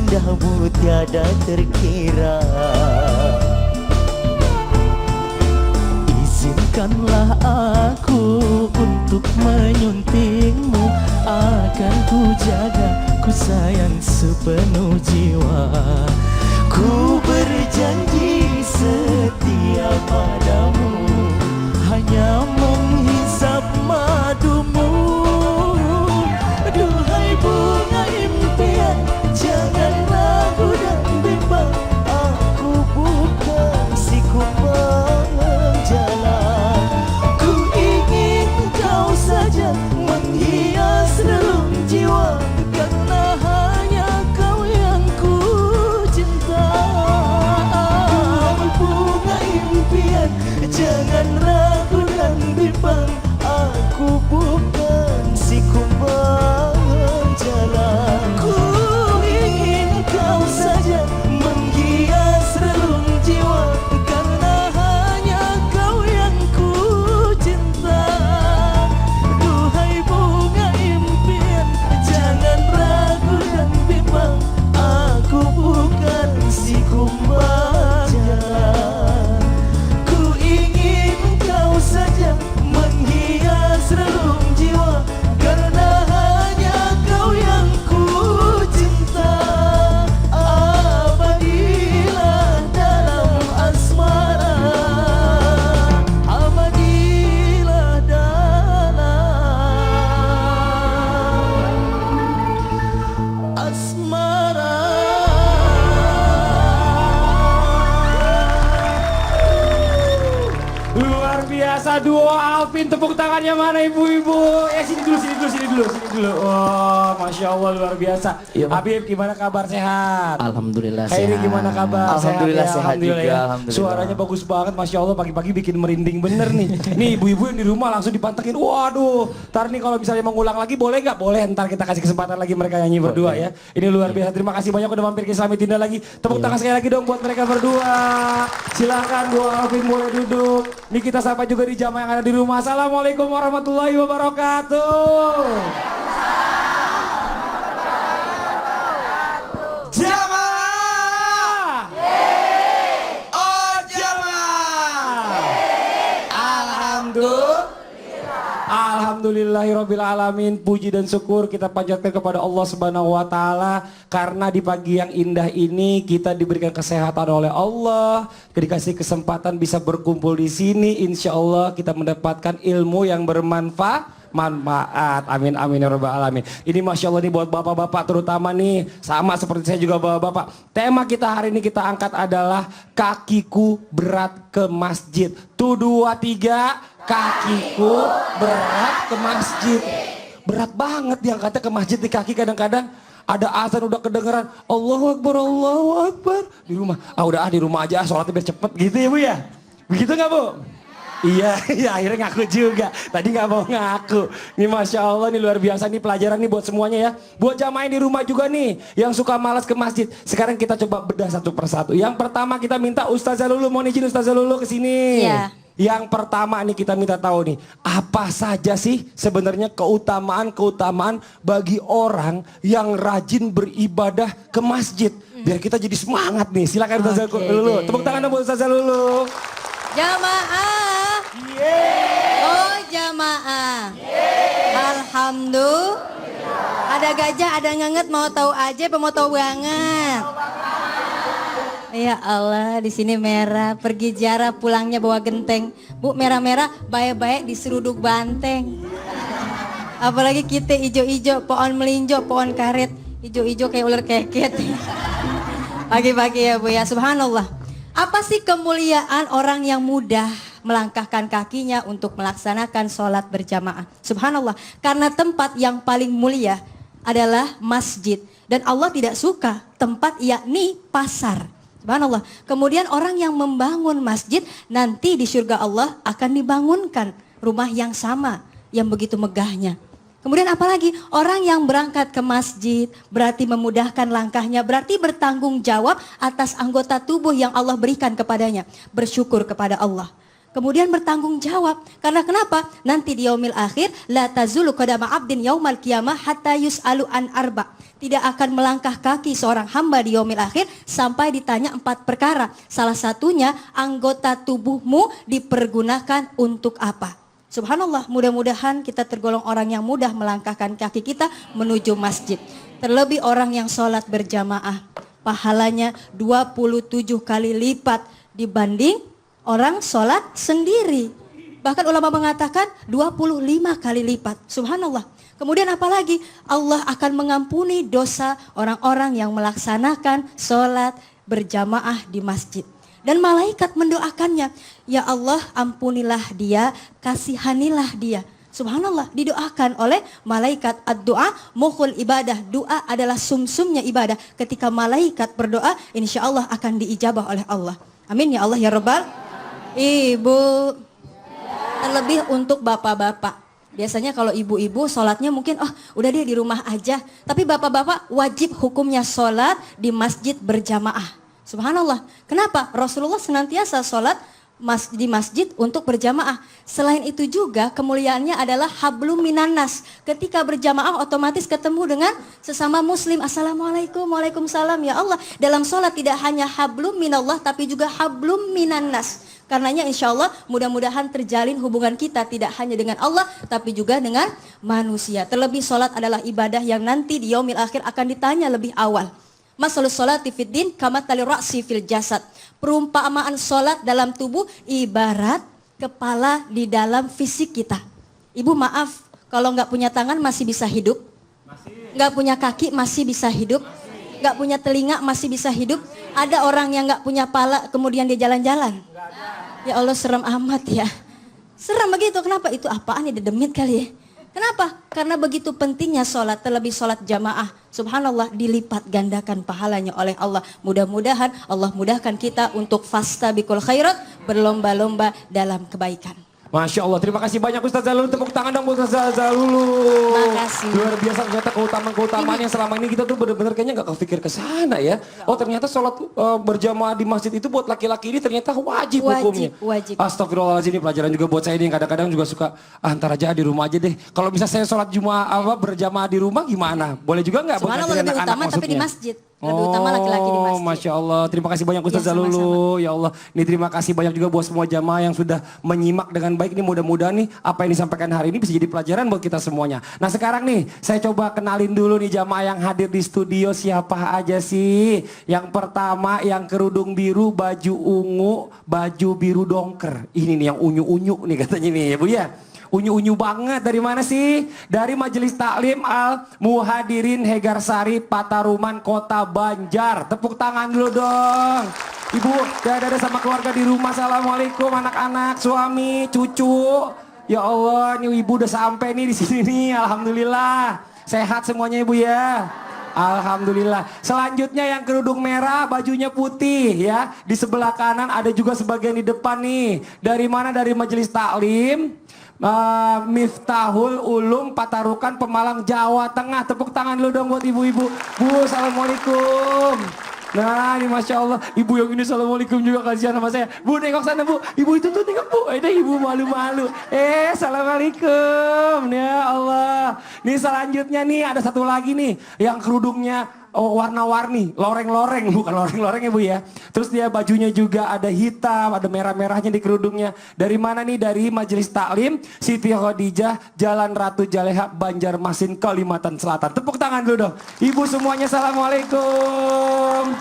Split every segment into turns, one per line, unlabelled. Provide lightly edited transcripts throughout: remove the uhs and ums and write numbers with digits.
indahmu tiada terkira. Izinkanlah aku untuk menyuntingmu, akan ku jaga, ku sayang sepenuh jiwa. Ku berjanji setia padamu, hanya menghisap madumu. Duhai bunga impian, jangan ragu dan bimbang. Aku bukan si kumbang jalan. Ku ingin kau saja menghias relung jiwa, karena hanya kau yang ku cinta. Duhai bunga impian, jangan ragu dan bimbang. Aku bukan si kumbang jalan. Ku ingin kau saja menghias relung jiwa, karena hanya kau yang ku cinta. Duhai bunga impian, jangan ragu dan bimbang. Aku bukan si kumbang jalan. Ku ingin kau saja menghias relung jiwa, karena hanya kau yang ku cinta. Abadilah dalam asmara, abadilah dalam asmara.
Luar biasa duo Alvin, tepuk tangannya mana ibu-ibu? Sini dulu. Oh, Masya Allah luar biasa.
Iya, Bang.
Habib gimana kabar, sehat?
Alhamdulillah
Khairi
sehat.
gimana kabar?
Alhamdulillah
ya?
sehat juga,
ya.
alhamdulillah.
Suaranya bagus banget, Masya Allah, pagi-pagi bikin merinding bener nih. Nih ibu-ibu yang di rumah langsung dipantekin. Waduh, ntar nih kalau misalnya mengulang lagi boleh nggak? Boleh, ntar kita kasih kesempatan lagi mereka nyanyi berdua ya. Ini luar biasa, terima kasih banyak udah mampir ke Islami Tinda lagi. Tepuk tangan sekali lagi dong buat mereka berdua. Silakan Bu Alvin boleh duduk. Nih kita sapa juga di jamaah yang ada di rumah. Assalamualaikum warahmatullahi wabarakatuh. Jamaah! Oh jamaah! Alhamdulillahirrabbilalamin. Puji dan syukur kita panjatkan kepada Allah Subhanahu wa Ta'ala, karena di pagi yang indah ini kita diberikan kesehatan oleh Allah, dikasih kesempatan bisa berkumpul di sini. Insya Allah kita mendapatkan ilmu yang bermanfaat. Amin amin ya rabbal alamin. Ini Masya Allah nih buat bapak-bapak terutama nih, sama seperti saya juga bapak-bapak. Tema kita hari ini kita angkat adalah kakiku berat ke masjid. Tuh 2 3, kakiku berat ke masjid. Berat banget diangkatnya ke masjid di kaki. Kadang-kadang ada azan udah kedengeran Allahu Akbar di rumah. Udah di rumah aja sholatnya biar cepet gitu ya Bu ya. Begitu nggak Bu? Iya, akhirnya ngaku juga. Tadi nggak mau ngaku. Ini Masya Allah, nih luar biasa nih pelajaran nih buat semuanya ya. Buat jamaah di rumah juga nih, yang suka malas ke masjid. Sekarang kita coba bedah satu persatu. Yang pertama kita minta Ustazah Lulu, mohon izin Ustazah Lulu ke sini.
Iya.
Yang pertama nih kita minta tahu nih, apa saja sih sebenarnya keutamaan bagi orang yang rajin beribadah ke masjid? Biar kita jadi semangat nih. Silakan Ustazah Lulu. Tepuk tangan dong buat Ustazah Lulu.
Jamaah. Oh jamaah. Alhamdulillah. Ada gajah, ada ngenget, mau tahu aja, mau tahu banget. Ya Allah, di sini merah, pergi jarah, pulangnya bawa genteng. Bu, merah-merah, baik-baik diseruduk banteng. Apalagi kita ijo-ijo, pohon melinjo, pohon karet, ijo-ijo kayak ular keket. Pagi-pagi ya Bu ya, subhanallah. Apa sih kemuliaan orang yang mudah melangkahkan kakinya untuk melaksanakan sholat berjamaah? Subhanallah, karena tempat yang paling mulia adalah masjid. Dan Allah tidak suka tempat yakni pasar. Subhanallah. Kemudian orang yang membangun masjid nanti di surga Allah akan dibangunkan rumah yang sama, yang begitu megahnya. Kemudian apalagi orang yang berangkat ke masjid berarti memudahkan langkahnya, berarti bertanggung jawab atas anggota tubuh yang Allah berikan kepadanya. Bersyukur kepada Allah. Kemudian bertanggung jawab. Karena kenapa? Nanti di yaumil akhir la tazulu qadama abdin yaumal qiyamah hatta yus'alu an arba. Tidak akan melangkah kaki seorang hamba di yaumil akhir sampai ditanya 4 perkara. Salah satunya, anggota tubuhmu dipergunakan untuk apa? Subhanallah, mudah-mudahan kita tergolong orang yang mudah melangkahkan kaki kita menuju masjid. Terlebih orang yang sholat berjamaah, pahalanya 27 kali lipat dibanding orang sholat sendiri. Bahkan ulama mengatakan 25 kali lipat. Subhanallah. Kemudian apalagi? Allah akan mengampuni dosa orang-orang yang melaksanakan sholat berjamaah di masjid. Dan malaikat mendoakannya. Ya Allah, ampunilah dia, kasihanilah dia. Subhanallah, didoakan oleh malaikat. Ad-doa mukhul ibadah. Doa adalah sumsumnya ibadah. Ketika malaikat berdoa, insya Allah akan diijabah oleh Allah. Amin ya Allah ya Rabbal. Ibu, terlebih untuk bapak-bapak. Biasanya kalau ibu-ibu sholatnya mungkin udah dia di rumah aja. Tapi bapak-bapak wajib hukumnya sholat di masjid berjamaah. Subhanallah. Kenapa? Rasulullah senantiasa sholat di masjid untuk berjamaah. Selain itu juga kemuliaannya adalah hablum minannas. Ketika berjamaah otomatis ketemu dengan sesama muslim. Assalamualaikum, waalaikumsalam. Ya Allah, dalam sholat tidak hanya hablum minallah tapi juga hablum minannas. Karenanya insya Allah mudah-mudahan terjalin hubungan kita tidak hanya dengan Allah tapi juga dengan manusia. Terlebih sholat adalah ibadah yang nanti di yaumil akhir akan ditanya lebih awal. Masalus sholati fid din kamathali ra'si fil jasad. Perumpamaan sholat dalam tubuh ibarat kepala di dalam fisik kita. Ibu maaf, kalau nggak punya tangan masih bisa hidup? Nggak punya kaki masih bisa hidup? Nggak punya telinga masih bisa hidup? Ada orang yang nggak punya pala kemudian dia jalan-jalan? Ya Allah, serem amat ya. Serem begitu, kenapa? Itu apaan ya, demit kali ya. Kenapa? Karena begitu pentingnya sholat, terlebih sholat jamaah. Subhanallah, dilipat gandakan pahalanya oleh Allah. Mudah-mudahan Allah mudahkan kita untuk fastabiqul khairat, berlomba-lomba dalam kebaikan.
Masya Allah, terima kasih banyak Ustaz Zalul. Tepuk tangan dong buat Ustaz Zalul.
Makasih.
Luar biasa ternyata keutamaan yang selama ini kita tuh benar-benar kayaknya gak kepikir ke sana ya. Oh ternyata sholat berjamaah di masjid itu buat laki-laki ini ternyata wajib hukumnya.
Wajib.
Astagfirullahaladzim, ini pelajaran juga buat saya ini. Kadang-kadang juga suka antar aja di rumah aja deh. Kalau bisa saya sholat berjamaah di rumah gimana? Boleh juga nggak?
Subhanallah, lebih utama tapi di masjid. Lebih utama laki-laki di masjid.
Masya Allah, terima kasih banyak Ustaz Zalulu. Ya Allah, ini terima kasih banyak juga buat semua jamaah yang sudah menyimak dengan baik. Ini mudah-mudahan nih apa yang disampaikan hari ini bisa jadi pelajaran buat kita semuanya. Nah sekarang nih, saya coba kenalin dulu nih jamaah yang hadir di studio siapa aja sih. Yang pertama yang kerudung biru, baju ungu, baju biru dongker. Ini nih yang unyu-unyu nih katanya nih ya Bu ya. Unyu-unyu banget, dari mana sih? Dari Majelis Taklim Al Muhadirin Hegarsari Pataruman Kota Banjar. Tepuk tangan dulu dong. Ibu, dadah sama keluarga di rumah. Assalamualaikum anak-anak, suami, cucu. Ya Allah, nih ibu udah sampai nih di sini nih. Alhamdulillah. Sehat semuanya Ibu ya. Alhamdulillah. Selanjutnya yang kerudung merah, bajunya putih ya. Di sebelah kanan ada juga sebagian di depan nih. Dari mana? Dari Majelis Taklim Miftahul Ulum Patarukan Pemalang Jawa Tengah. Tepuk tangan dulu dong buat ibu-ibu. Bu, assalamualaikum. Nah ini Masya Allah, ibu yang ini assalamualaikum juga, kasihan sama saya. Bu nengok sana Bu, ibu itu tuh nengok Bu. Ini ibu malu-malu. Assalamualaikum. Ya Allah. Nih selanjutnya nih ada satu lagi nih yang kerudungnya warna-warni, loreng-loreng, bukan loreng-loreng ya Bu ya. Terus dia bajunya juga ada hitam, ada merah-merahnya di kerudungnya. Dari mana nih? Dari Majelis Taklim Siti Khadijah, Jalan Ratu Jaleha, Banjarmasin, Kalimantan Selatan. Tepuk tangan dulu dong. Ibu semuanya assalamualaikum.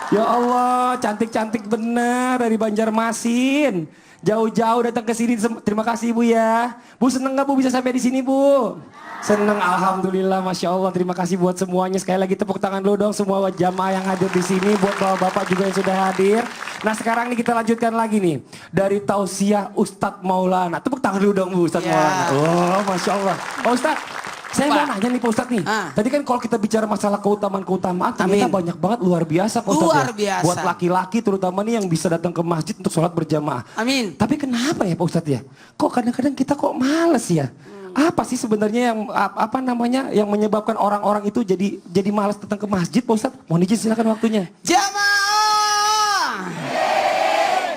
Ya Allah, cantik-cantik bener dari Banjarmasin. Jauh-jauh datang ke sini. Terima kasih Ibu ya. Bu seneng gak Bu bisa sampai di sini Bu? Seneng, alhamdulillah, Masya Allah. Terima kasih buat semuanya. Sekali lagi tepuk tangan dulu dong semua jamaah yang hadir di sini. Buat bapak-bapak juga yang sudah hadir. Nah sekarang nih kita lanjutkan lagi nih. Dari tausiah Ustadz Maulana. Tepuk tangan dulu dong Bu Ustadz Maulana. Oh Masya Allah. Pak Ustadz, saya mau nanya nih Pak Ustadz nih. Tadi kan kalau kita bicara masalah keutamaan-keutamaan, ternyata banyak banget, luar biasa Pak Ustadz.
Luar biasa.
Buat laki-laki terutama nih yang bisa datang ke masjid untuk sholat berjamaah.
Amin.
Tapi kenapa ya Pak Ustadz ya? Kok kadang-kadang kita kok males ya? Apa sih sebenarnya yang apa namanya yang menyebabkan orang-orang itu jadi malas datang ke masjid Pak Ustadz? Mohon izin silakan waktunya.
Jamaah.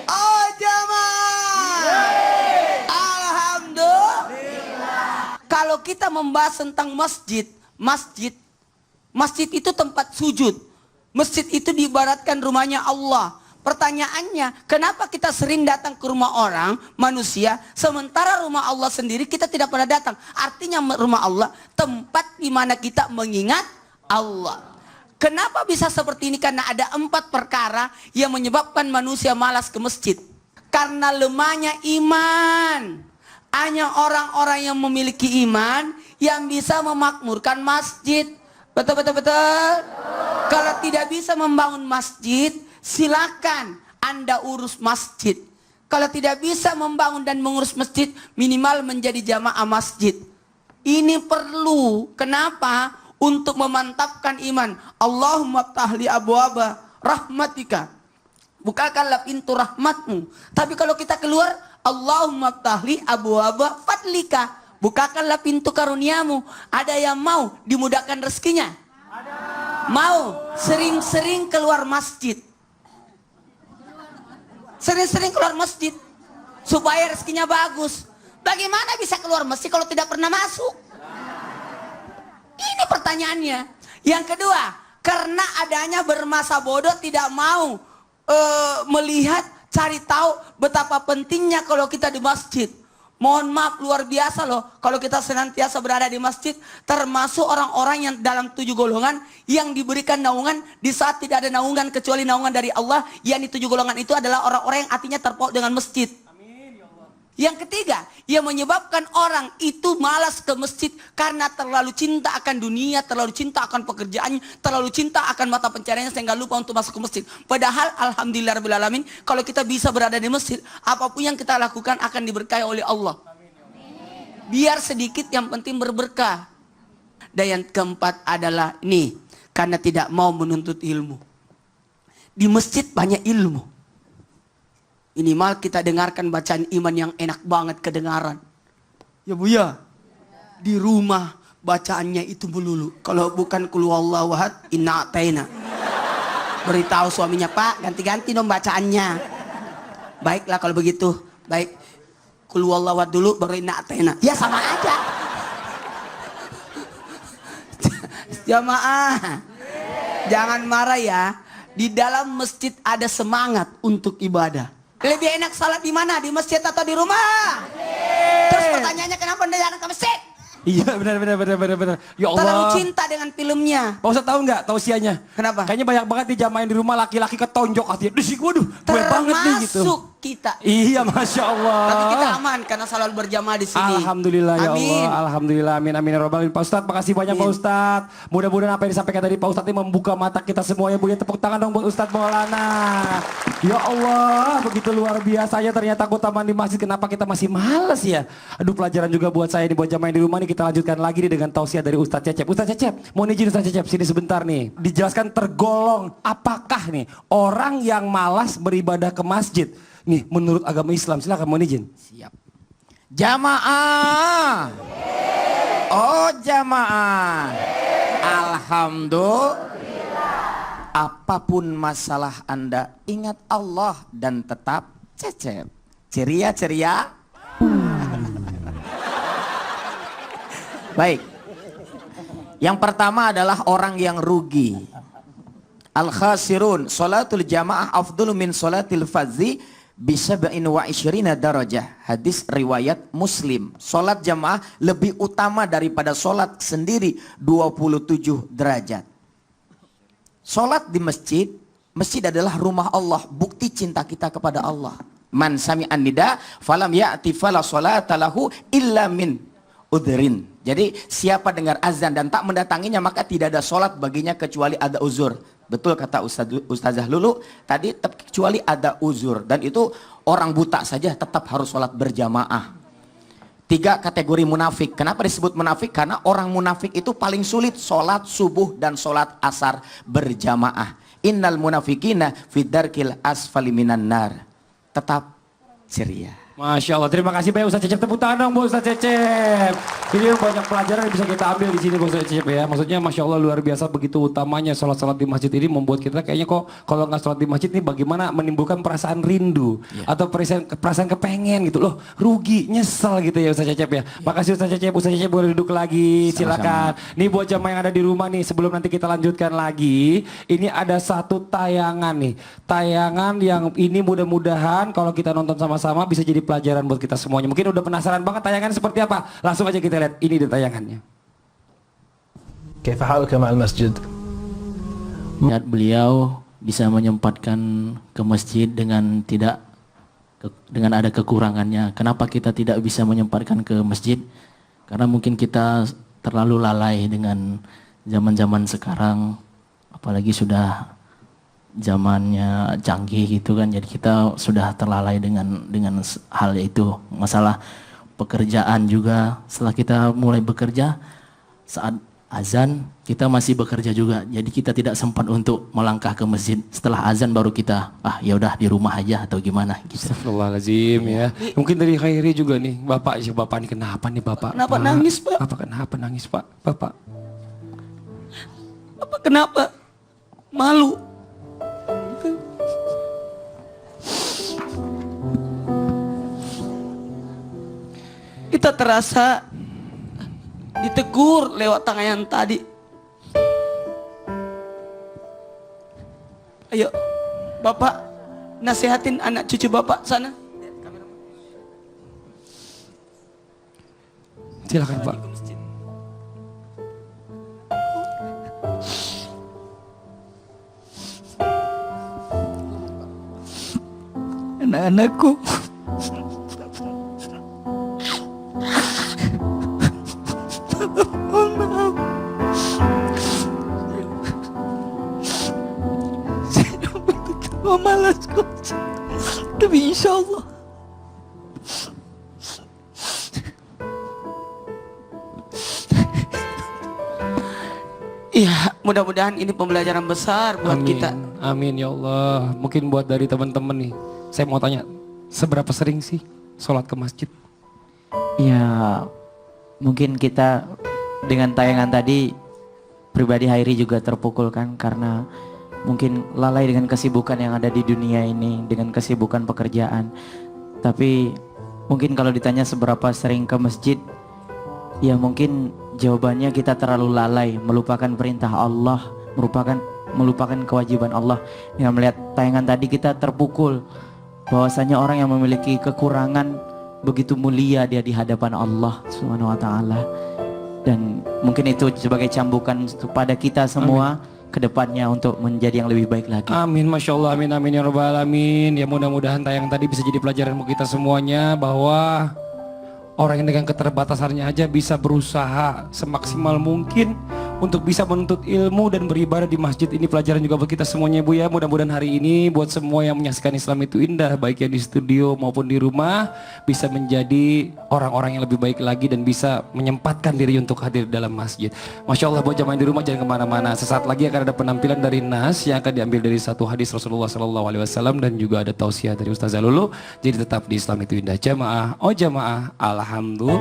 Oh jamaah. Alhamdulillah. Kalau kita membahas tentang masjid Masjid itu tempat sujud. Masjid itu diibaratkan rumahnya Allah. Pertanyaannya, kenapa kita sering datang ke rumah orang, manusia, sementara rumah Allah sendiri kita tidak pernah datang? Artinya rumah Allah, tempat di mana kita mengingat Allah. Kenapa bisa seperti ini? Karena ada 4 perkara yang menyebabkan manusia malas ke masjid. Karena lemahnya iman. Hanya orang-orang yang memiliki iman yang bisa memakmurkan masjid. Betul, betul, betul. Kalau tidak bisa membangun masjid, silakan Anda urus masjid. Kalau tidak bisa membangun dan mengurus masjid, minimal menjadi jamaah masjid. Ini perlu. Kenapa? Untuk memantapkan iman. Allahumma ftahli abwaba rahmatika. Bukakanlah pintu rahmatmu. Tapi kalau kita keluar, Allahumma ftahli abwaba fadlika. Bukakanlah pintu karuniamu. Ada yang mau dimudahkan rezekinya? Ada. Mau sering-sering keluar masjid. Sering-sering keluar masjid supaya rezekinya bagus. Bagaimana bisa keluar masjid kalau tidak pernah masuk? Ini pertanyaannya. Yang kedua, karena adanya bermasa bodoh tidak mau melihat, cari tahu betapa pentingnya kalau kita di masjid. Mohon maaf, luar biasa loh kalau kita senantiasa berada di masjid, termasuk orang-orang yang dalam 7 golongan yang diberikan naungan di saat tidak ada naungan kecuali naungan dari Allah. Yang 7 golongan itu adalah orang-orang yang hatinya terpaut dengan masjid. Amin, ya Allah. Yang ketiga, yang menyebabkan orang itu malas ke masjid karena terlalu cinta akan dunia, terlalu cinta akan pekerjaannya, terlalu cinta akan mata pencariannya sehingga lupa untuk masuk ke masjid. Padahal alhamdulillahirrahmanirrahim, kalau kita bisa berada di masjid, apapun yang kita lakukan akan diberkahi oleh Allah. Biar sedikit yang penting berberkah. Dan yang keempat adalah ini, karena tidak mau menuntut ilmu. Di masjid banyak ilmu. Minimal kita dengarkan bacaan iman yang enak banget kedengaran. Ya Bu ya. Di rumah bacaannya itu melulu. Kalau bukan qul huwallahu ahad, inna a'taina. Beritahu suaminya, Pak, ganti-ganti dong bacaannya. Baiklah kalau begitu. Baik. Qul huwallahu ahad dulu baru inna a'taina. Ya sama aja. Jamaah. Jangan marah ya. Di dalam masjid ada semangat untuk ibadah. Lebih enak salat di mana? Di masjid atau di rumah? Terus pertanyaannya, kenapa Anda jarang ke masjid?
Iya, benar. Ya Allah.
Terlalu cinta dengan filmnya.
Pak Ustadz tahu nggak tausiahnya?
Kenapa?
Kayaknya banyak banget dijamain di rumah laki-laki ketonjok hatinya. Waduh, gue banget nih gitu.
Termasuk kita.
Iya, Masya Allah.
Tapi kita aman karena selalu berjamaah di sini.
Alhamdulillah ya
Amin.
Allah. Alhamdulillah, amin amin ya Rabbal alamin. Pak Ustadz, makasih banyak Pak Ustadz. Mudah-mudahan apa yang disampaikan tadi Pak Ustadz ini membuka mata kita semuanya. Boleh tepuk tangan dong buat Ustadz Maulana. Ya Allah, begitu luar biasanya ternyata aku taman di masjid. Kenapa kita masih males ya? Aduh, pelajaran juga buat saya nih, buat jamaah di rumah nih. Kita lanjutkan lagi nih dengan tausiah dari Ustadz Cecep. Ustadz Cecep, mohon izin Ustadz Cecep, sini sebentar nih. Dijelaskan tergolong apakah nih orang yang malas beribadah ke masjid nih menurut agama Islam. Silakan, mohon izin.
Siap. Jamaah. Oh jamaah. Alhamdulillah. Apapun masalah Anda, ingat Allah dan tetap Cecep. Ceria. Baik. Yang pertama adalah orang yang rugi. Al-khasirun, salatul jamaah afdulu min salatil fadzi bisab'in wa isyrina darajah. Hadis riwayat Muslim. Salat jamaah lebih utama daripada salat sendiri 27 derajat. Salat di masjid, masjid adalah rumah Allah, bukti cinta kita kepada Allah. Man sami'an nida falam ya'ti fala salata lahu illa min udhrin. Jadi siapa dengar azan dan tak mendatanginya maka tidak ada salat baginya kecuali ada uzur. Betul kata Ustazah Lulu tadi, kecuali ada uzur. Dan itu orang buta saja tetap harus sholat berjamaah. 3 kategori munafik. Kenapa disebut munafik? Karena orang munafik itu paling sulit sholat subuh dan sholat asar berjamaah. Innal munafikina fid darkil asfali minan nar. Tetap ceria.
Masya Allah, terima kasih banyak Ustaz Cecep. Tepuk tangan dong Bu Ustaz Cecep. Ini banyak pelajaran yang bisa kita ambil di sini Bu Ustaz Cecep ya. Maksudnya Masya Allah luar biasa, begitu utamanya sholat-sholat di masjid ini membuat kita kayaknya kok kalau nggak sholat di masjid nih bagaimana menimbulkan perasaan rindu. Atau perasaan kepengen gitu loh. Rugi, nyesel gitu ya Ustaz Cecep ya. Makasih Ustaz Cecep. Ustaz Cecep boleh duduk lagi, silakan. Nih buat jamaah yang ada di rumah nih, sebelum nanti kita lanjutkan lagi. Ini ada satu tayangan nih. Tayangan yang ini mudah-mudahan kalau kita nonton sama-sama bisa jadi pelajaran buat kita semuanya. Mungkin udah penasaran banget tayangannya seperti apa. Langsung aja kita lihat. Ini di tayangannya.
كيف حالك مع المسجد؟
Lihat beliau bisa menyempatkan ke masjid dengan dengan ada kekurangannya. Kenapa kita tidak bisa menyempatkan ke masjid? Karena mungkin kita terlalu lalai dengan zaman-zaman sekarang, apalagi sudah zamannya canggih gitu kan, jadi kita sudah terlalai dengan hal itu. Masalah pekerjaan juga, setelah kita mulai bekerja saat azan kita masih bekerja juga, jadi kita tidak sempat untuk melangkah ke masjid. Setelah azan baru kita ya udah di rumah aja atau gimana gitu.
Astagfirullahaladzim ya. Mungkin dari Khairi juga nih, Bapak nih kenapa nih Bapak?
Kenapa nangis, Pak?
Bapak kenapa nangis Pak? Bapak
Kenapa? Malu. Kita terasa ditegur lewat tangan tadi. Ayo, Bapak nasihatin anak cucu Bapak sana.
silakan Pak.
Anak-anakku, mohon maaf. Saya betul-betul malas kok. Tapi insya Allah
Iya, mudah-mudahan ini pembelajaran besar buat
Amin.
kita.
Amin ya Allah. Mungkin buat dari teman-teman nih, saya mau tanya, seberapa sering sih sholat ke masjid?
Ya, mungkin kita dengan tayangan tadi pribadi Hairi juga terpukulkan karena mungkin lalai dengan kesibukan yang ada di dunia ini, dengan kesibukan pekerjaan. Tapi mungkin kalau ditanya seberapa sering ke masjid, ya mungkin jawabannya kita terlalu lalai, melupakan perintah Allah, melupakan kewajiban Allah. Dengan melihat tayangan tadi kita terpukul bahwasanya orang yang memiliki kekurangan begitu mulia dia di hadapan Allah Subhanahu wa taala. Dan mungkin itu sebagai cambukan kepada kita semua ke depannya untuk menjadi yang lebih baik lagi.
Amin, Masya Allah, amin, amin ya Rabbal Alamin. Ya mudah-mudahan tayangan tadi bisa jadi pelajaran buat kita semuanya bahwa orang yang dengan keterbatasannya aja bisa berusaha semaksimal mungkin untuk bisa menuntut ilmu dan beribadah di masjid. Ini pelajaran juga buat kita semuanya Bu ya. Mudah-mudahan hari ini buat semua yang menyaksikan Islam itu indah, baik yang di studio maupun di rumah, bisa menjadi orang-orang yang lebih baik lagi dan bisa menyempatkan diri untuk hadir dalam masjid. Masya Allah, buat jamaah di rumah jangan kemana-mana. Sesaat lagi akan ada penampilan dari Nas yang akan diambil dari satu hadis Rasulullah SAW dan juga ada tausiah dari Ustazah Lulu. Jadi tetap di Islam itu indah. Jamaah, oh jamaah, alhamdulillah.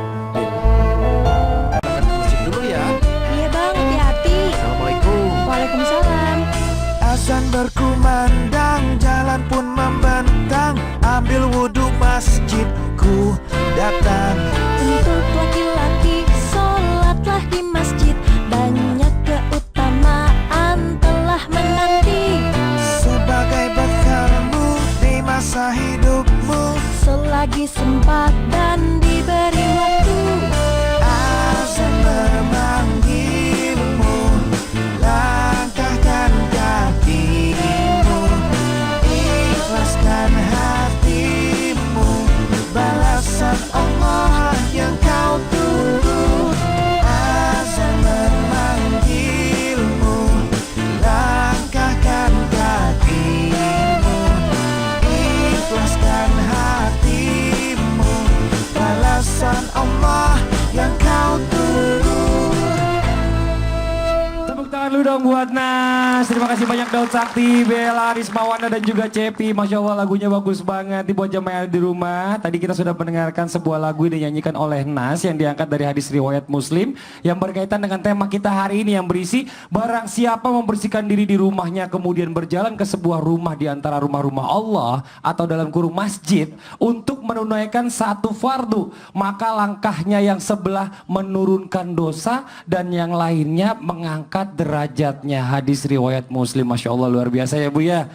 Dulu ya.
Iya bang, hati-hati.
Assalamualaikum.
Waalaikumsalam.
azan berkumandang, jalan pun membentang. Ambil wudhu masjidku datang.
Untuk laki-laki, sholatlah di masjid. Banyak keutamaan telah menanti.
Sebagai bekalmu di masa hidupmu.
Selagi sempat dan diberi waktu.
Azan memanggilmu, langkahkan kakimu, ikhlaskan hatimu, balasan Allah yang kau tunggu. Azan memanggilmu, langkahkan kakimu, ikhlaskan hatimu, balasan Allah yang kau tunggu.
Tepuk tangan lu dong buat Nas. Mas, terima kasih banyak Daud Sakti, Bella, Rismawana dan juga Cepi. Masya Allah lagunya bagus banget. Dibuat jamaah di rumah. Tadi kita sudah mendengarkan sebuah lagu yang dinyanyikan oleh Nas yang diangkat dari hadis riwayat Muslim yang berkaitan dengan tema kita hari ini yang berisi barang siapa membersihkan diri di rumahnya kemudian berjalan ke sebuah rumah di antara rumah-rumah Allah atau dalam kurung masjid untuk menunaikan satu fardu, maka langkahnya yang sebelah menurunkan dosa dan yang lainnya mengangkat derajatnya. Hadis riwayat Muslim. Masya Allah luar biasa ya Bu ya.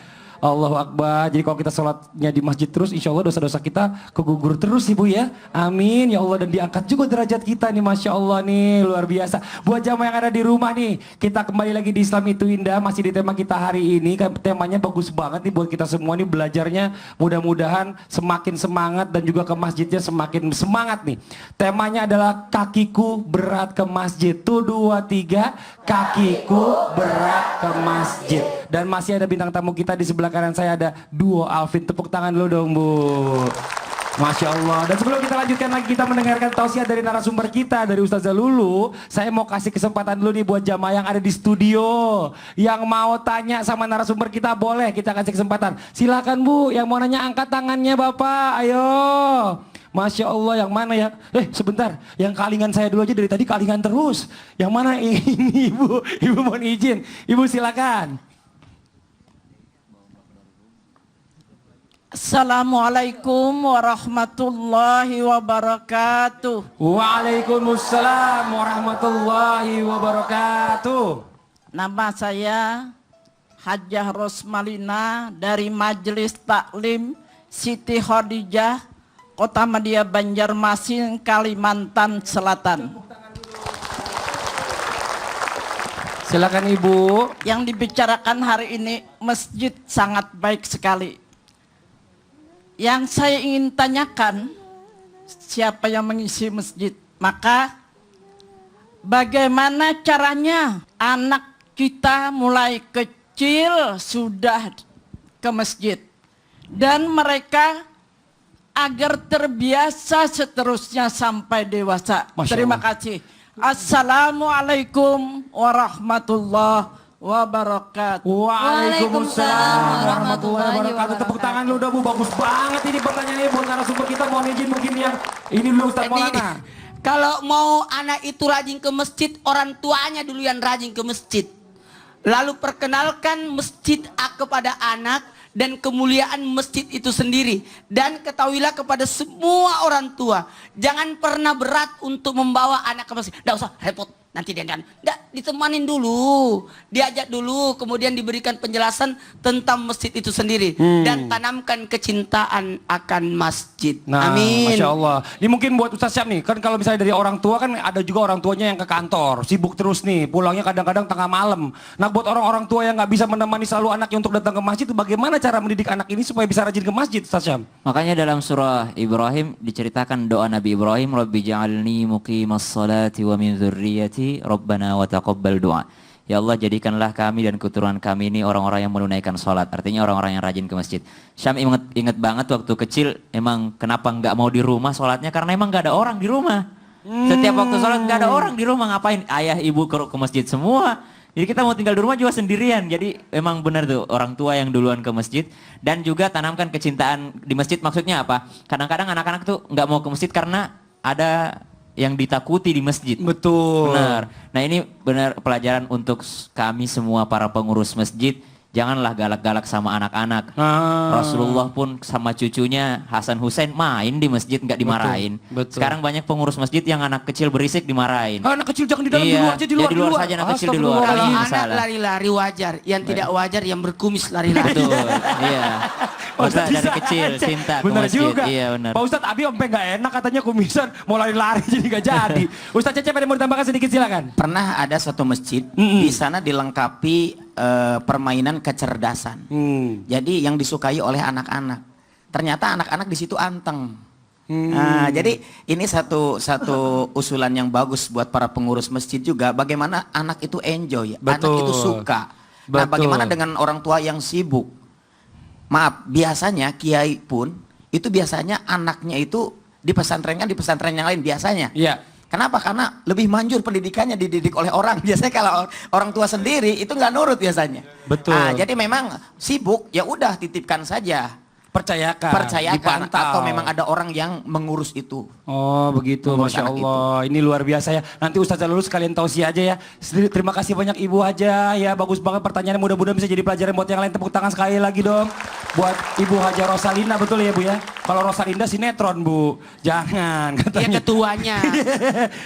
Allahu Akbar. Jadi kalau kita sholatnya di masjid terus, insya Allah dosa-dosa kita kegugur terus Ibu ya. Amin ya Allah, dan diangkat juga derajat kita nih, Masya Allah nih, luar biasa. Buat jamaah yang ada di rumah nih, kita kembali lagi di Islam Itu Indah, masih di tema kita hari ini. Temanya bagus banget nih buat kita semua nih belajarnya. Mudah-mudahan semakin semangat dan juga ke masjidnya semakin semangat nih. Temanya adalah kakiku berat ke masjid. Tuh 2, 3, kakiku berat ke masjid. Dan masih ada bintang tamu kita di sebelah kanan saya, ada duo Alvin. Tepuk tangan dulu dong Bu. Masya Allah. Dan sebelum kita lanjutkan lagi, kita mendengarkan tausiah dari narasumber kita, dari Ustazah Lulu. Saya mau kasih kesempatan dulu nih buat jamaah yang ada di studio. Yang mau tanya sama narasumber kita boleh, kita kasih kesempatan. Silakan Bu, yang mau nanya angkat tangannya Bapak, ayo. Masya Allah, yang mana ya? Sebentar, yang kalingan saya dulu aja, dari tadi kalingan terus. Yang mana ini Ibu? Ibu mohon izin. Ibu silakan.
Assalamualaikum warahmatullahi wabarakatuh.
Waalaikumsalam warahmatullahi wabarakatuh.
Nama saya Hajjah Rosmalina dari Majelis Taklim Siti Khadijah, Kota Madia, Banjarmasin, Kalimantan Selatan.
Silakan Ibu.
Yang dibicarakan hari ini masjid sangat baik sekali. Yang saya ingin tanyakan, siapa yang mengisi masjid? Maka bagaimana caranya anak kita mulai kecil sudah ke masjid dan mereka agar terbiasa seterusnya sampai dewasa. Terima kasih. Assalamualaikum warahmatullahi wabarakatuh.
Waalaikumsalam warahmatullahi wabarakatuh. Tepuk tangan lu udah Bu, bagus banget ini pertanyaannya buat narasumber kita. Mohon izin mungkin yang ini dulu Ustaz Maulana.
Kalau mau anak itu rajin ke masjid, orang tuanya dulu yang rajin ke masjid. Lalu perkenalkan masjid kepada anak dan kemuliaan masjid itu sendiri. Dan ketahuilah kepada semua orang tua, jangan pernah berat untuk membawa anak ke masjid. Nggak usah repot, nanti dia ditemanin dulu, diajak dulu, kemudian diberikan penjelasan tentang masjid itu sendiri dan tanamkan kecintaan akan masjid. Amin.
Masya Allah. Ini mungkin buat Ustaz Syam nih, kan kalau misalnya dari orang tua kan ada juga orang tuanya yang ke kantor, sibuk terus nih, pulangnya kadang-kadang tengah malam. Nah buat orang-orang tua yang nggak bisa menemani selalu anaknya untuk datang ke masjid, bagaimana cara mendidik anak ini supaya bisa rajin ke masjid, Ustaz Syam?
Makanya dalam surah Ibrahim diceritakan doa Nabi Ibrahim, Rabbi ja'alni muqimas salati wa min dzurriyyati Rabbana wa taqabbal doa. Ya Allah, jadikanlah kami dan keturunan kami ini orang-orang yang menunaikan sholat. Artinya orang-orang yang rajin ke masjid. Syam inget banget waktu kecil, emang kenapa nggak mau di rumah sholatnya? Karena emang nggak ada orang di rumah. Setiap waktu sholat nggak ada orang di rumah, ngapain? Ayah ibu ke masjid semua. Jadi kita mau tinggal di rumah juga sendirian. Jadi emang benar tuh, orang tua yang duluan ke masjid. Dan juga tanamkan kecintaan di masjid. Maksudnya apa? Kadang-kadang anak-anak tuh nggak mau ke masjid karena ada yang ditakuti di masjid.
Betul.
Benar. Nah ini benar pelajaran untuk kami semua para pengurus masjid. Janganlah galak-galak sama anak-anak. Rasulullah pun sama cucunya Hasan Hussein main di masjid nggak dimarahin.
Betul.
Sekarang banyak pengurus masjid yang anak kecil berisik dimarahin.
Anak kecil jangan di dalam, di luar aja, di luar,
di luar saja anak kecil di luar.
Kalau
Ini
anak
salah.
lari-lari wajar, yang tidak wajar yang berkumis lari-lari.
Betul. Iya. Ustaz dari kecil cinta ke
benar
masjid.
juga.
Iya benar.
Pak Ustadz Abi sampai nggak enak katanya kumisan mau lari-lari jadi nggak jadi. Ustadz Cecep ada yang mau ditambahkan sedikit silakan.
Pernah ada satu masjid, di sana dilengkapi permainan kecerdasan. Jadi yang disukai oleh anak-anak. Ternyata anak-anak di situ anteng. Nah, jadi ini satu usulan yang bagus buat para pengurus masjid juga. Bagaimana anak itu enjoy, anak itu suka. Nah, bagaimana dengan orang tua yang sibuk? Maaf, biasanya kiai pun itu biasanya anaknya itu di pesantren yang lain biasanya.
Iya.
Kenapa? Karena lebih manjur pendidikannya, dididik oleh orang. Biasanya kalau orang tua sendiri itu nggak nurut biasanya.
Betul.
Nah, jadi memang sibuk, ya udah titipkan saja.
Percayakan, dipantau.
Atau memang ada orang yang mengurus itu.
Oh begitu,
Mengurus
Masya
anak
Allah. Ini luar biasa ya. Nanti Ustaz Jalul sekalian tausiah aja ya. Terima kasih banyak Ibu Haja ya. Bagus banget pertanyaannya, mudah-mudahan bisa jadi pelajaran buat yang lain. Tepuk tangan sekali lagi dong. Buat Ibu Haja Rosalinda, betul ya Bu ya? Kalau Rosalinda sinetron Bu. Jangan
Dia
katanya.
ketuanya.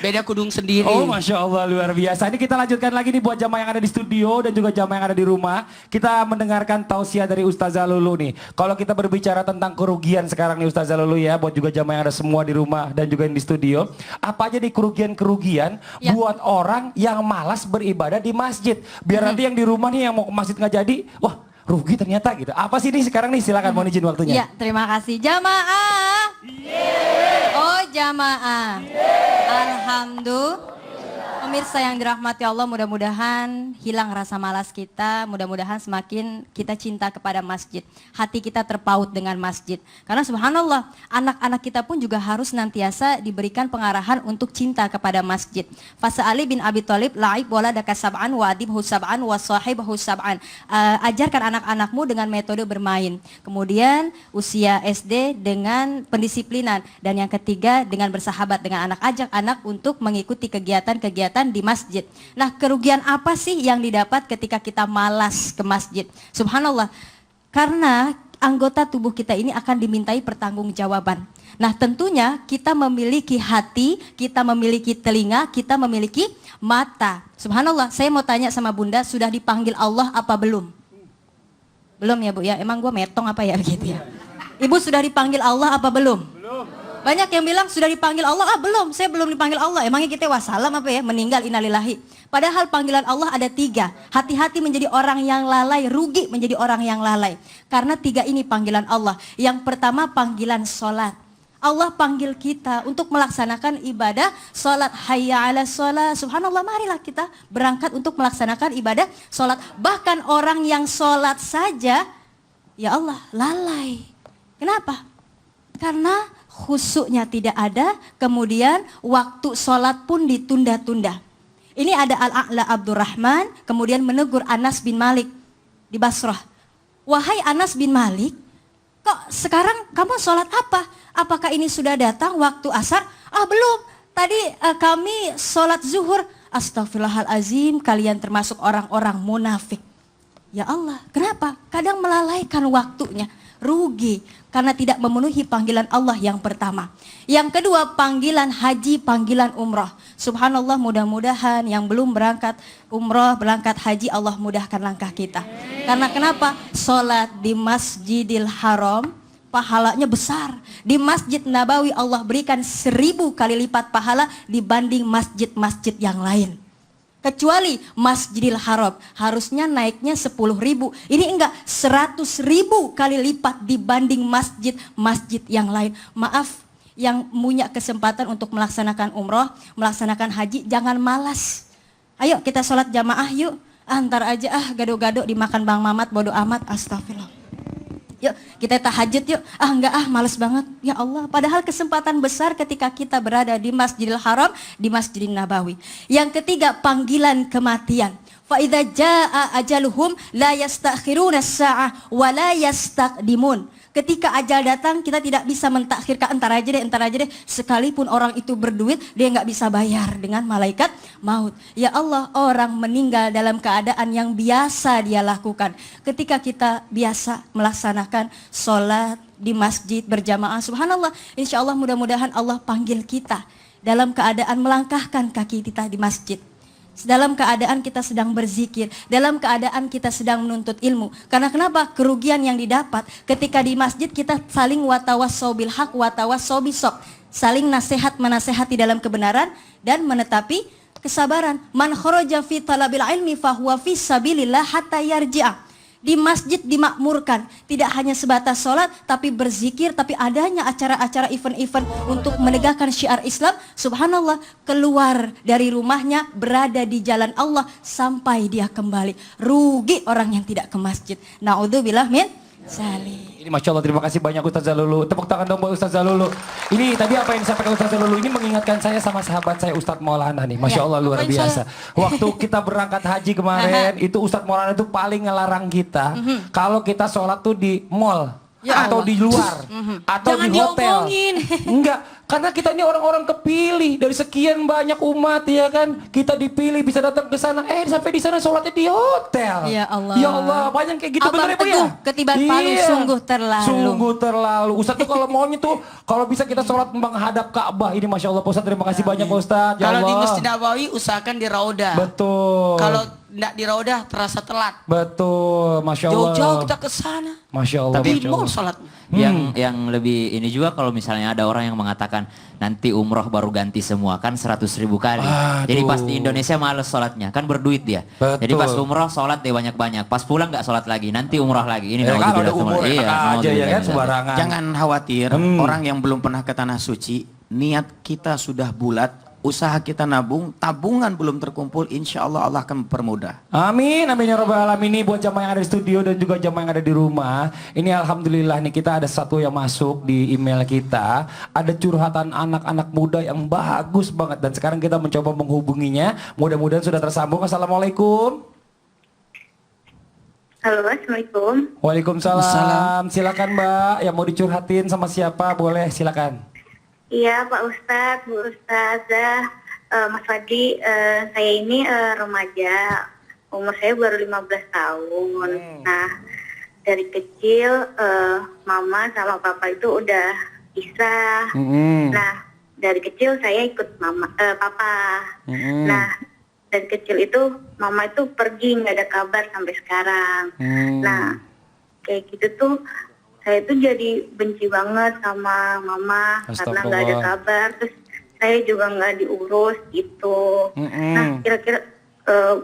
Beda kudung sendiri.
Oh Masya Allah luar biasa. Ini kita lanjutkan lagi nih buat jamaah yang ada di studio dan juga jamaah yang ada di rumah. Kita mendengarkan tausiah dari Ustazah Lulu nih. Kalau kita berbicara tentang kerugian sekarang nih Ustazah Lulu ya, buat juga jamaah yang ada semua di rumah dan juga yang di studio. Apa aja nih kerugian-kerugian buat orang yang malas beribadah di masjid. Biar nanti yang di rumah nih yang mau ke masjid nggak jadi, wah rugi ternyata gitu. Apa sih nih sekarang nih, silakan mohon izin waktunya.
Ya, terima kasih. Jamaah. Oh, jamaah. Alhamdulillah. Pemirsa yang dirahmati Allah, mudah-mudahan hilang rasa malas kita, mudah-mudahan semakin kita cinta kepada masjid. Hati kita terpaut dengan masjid. Karena subhanallah, anak-anak kita pun juga harus nantiasa diberikan pengarahan untuk cinta kepada masjid. Fasa Ali bin Abi Thalib, la'ib waladaka sab'an wa adibhu sab'an wa sahibhu sab'an. Ajarkan anak-anakmu dengan metode bermain. Kemudian usia SD dengan pendisiplinan. Dan yang ketiga dengan bersahabat dengan anak. Ajak anak untuk mengikuti kegiatan-kegiatan di masjid. Nah, kerugian apa sih yang didapat ketika kita malas ke masjid? Subhanallah, karena anggota tubuh kita ini akan dimintai pertanggungjawaban. Nah, tentunya kita memiliki hati, kita memiliki telinga, kita memiliki mata. Subhanallah, saya mau tanya sama Bunda, sudah dipanggil Allah apa belum? Belum ya Bu ya, emang gue metong apa ya begitu ya? Ibu sudah dipanggil Allah apa belum? Belum. Banyak yang bilang sudah dipanggil Allah, belum, saya belum dipanggil Allah. Emangnya kita wassalam apa ya, meninggal innalillahi. Padahal panggilan Allah ada 3. Hati-hati menjadi orang yang lalai, rugi menjadi orang yang lalai. Karena 3 ini panggilan Allah. Yang pertama panggilan sholat. Allah panggil kita untuk melaksanakan ibadah sholat, hayya ala sholat. Subhanallah, marilah kita berangkat untuk melaksanakan ibadah sholat. Bahkan orang yang sholat saja, ya Allah, lalai. Kenapa? Karena khusyuknya tidak ada, kemudian waktu sholat pun ditunda-tunda. Ini ada Al-A'la Abdurrahman, kemudian menegur Anas bin Malik di Basrah. Wahai Anas bin Malik, kok sekarang kamu sholat apa? Apakah ini sudah datang waktu asar? Belum, tadi kami sholat zuhur. Astaghfirullahalazim, kalian termasuk orang-orang munafik. Ya Allah, kenapa? Kadang melalaikan waktunya. Rugi karena tidak memenuhi panggilan Allah yang pertama. Yang kedua panggilan haji, panggilan umroh. Subhanallah, mudah-mudahan yang belum berangkat umroh, berangkat haji, Allah mudahkan langkah kita. Karena kenapa? Sholat di Masjidil Haram pahalanya besar. Di Masjid Nabawi Allah berikan 1000 kali lipat pahala dibanding masjid-masjid yang lain. Kecuali Masjidil Haram harusnya naiknya 10.000. Ini enggak, 100.000 kali lipat dibanding masjid-masjid yang lain. Maaf, yang punya kesempatan untuk melaksanakan umroh, melaksanakan haji, jangan malas. Ayo kita sholat jamaah yuk. Antar aja gado-gado dimakan Bang Mamat, bodo amat, astagfirullah. Yuk kita tahajud yuk. Enggak males banget. Ya Allah, padahal kesempatan besar ketika kita berada di Masjidil Haram, di Masjidil Nabawi. Yang ketiga panggilan kematian. Fa idza jaa ajaluhum la yastakhiruna as-saa'ah wa la yastaqdimun. Ketika ajal datang kita tidak bisa mentakhirkan, entar aja deh. Sekalipun orang itu berduit, dia nggak bisa bayar dengan malaikat maut. Ya Allah, orang meninggal dalam keadaan yang biasa dia lakukan. Ketika kita biasa melaksanakan sholat di masjid berjamaah, subhanallah, insya Allah mudah-mudahan Allah panggil kita dalam keadaan melangkahkan kaki kita di masjid. Dalam keadaan kita sedang berzikir, dalam keadaan kita sedang menuntut ilmu. Karena kenapa? Kerugian yang didapat ketika di masjid kita saling watawassaw bil haq watawassaw bisabr, saling nasihat menasehati dalam kebenaran dan menetapi kesabaran. Man kharaja fi talabil ilmi fahuwa fi sabilillah hatta yarji'a. Di masjid dimakmurkan, tidak hanya sebatas sholat, tapi berzikir, tapi adanya acara-acara event-event untuk menegakkan syiar Islam. Subhanallah, keluar dari rumahnya, berada di jalan Allah sampai dia kembali. Rugi orang yang tidak ke masjid. Na'udzubillah min Salih.
Ini Masya Allah, terima kasih banyak Ustaz Zalulu. Tepuk tangan dong buat Ustaz Zalulu. Ini tadi apa yang disampaikan Ustaz Zalulu ini mengingatkan saya sama sahabat saya Ustadz Maulana nih. Masya Allah luar biasa. Waktu kita berangkat haji kemarin, itu Ustadz Maulana itu paling ngelarang kita. Kalau kita sholat tuh di mall. Atau di luar. Atau
Jangan
di hotel.
diomongin.
Enggak. Karena kita ini orang-orang kepilih dari sekian banyak umat ya kan. Kita dipilih bisa datang ke sana. Sampai di sana sholatnya di hotel.
Ya Allah.
Ya Allah, banyak kayak gitu bener
Abang
ya Bu ya?
Teguh ketiban palu sungguh terlalu.
Sungguh terlalu. Ustadz tuh kalau maunya tuh kalau bisa kita sholat menghadap Ka'bah. Ini Masya Allah Pak Ustadz, terima kasih banyak Pak Ustadz. Ya
Kalau di
Allah.
Masjid Nabawi usahakan di Raudah.
Betul.
Kalau enggak di Raudah terasa telat.
Betul, Masya Allah.
Jauh-jauh kita ke sana.
Masya Allah.
Tapi
Masya
Di mall
Allah.
sholatnya.
Yang lebih ini juga kalau misalnya ada orang yang mengatakan nanti umroh baru ganti semua kan 100.000 kali. Jadi pas di Indonesia males sholatnya kan berduit dia.
Betul.
Jadi pas umroh sholat deh banyak-banyak. Pas pulang nggak sholat lagi. Nanti umroh lagi. Ini
Kalau
naudzubillah
ada umur
semua.
enak aja ya kan sembarangan.
Jangan khawatir, orang yang belum pernah ke tanah suci, niat kita sudah bulat, usaha kita nabung, tabungan belum terkumpul, insya Allah Allah akan mempermudah.
Amin, amin ya rabbal alamin. Ini buat jamaah yang ada di studio dan juga jamaah yang ada di rumah. Ini alhamdulillah nih kita ada satu yang masuk di email kita. Ada curhatan anak-anak muda yang bagus banget dan sekarang kita mencoba menghubunginya. Mudah-mudahan sudah tersambung. Assalamualaikum.
Halo, Assalamualaikum.
Waalaikumsalam. Silakan Mbak, yang mau dicurhatin sama siapa boleh silakan.
Iya, Pak Ustadz, Bu Ustazah, Mas Fadli, saya ini remaja, umur saya baru 15 tahun. Nah, dari kecil Mama sama Papa itu udah pisah. Nah, dari kecil saya ikut Papa. Nah, dari kecil itu Mama itu pergi, nggak ada kabar sampai sekarang. Nah, kayak gitu tuh. Saya tuh jadi benci banget sama Mama karena nggak ada kabar, terus saya juga nggak diurus gitu. Nah, kira-kira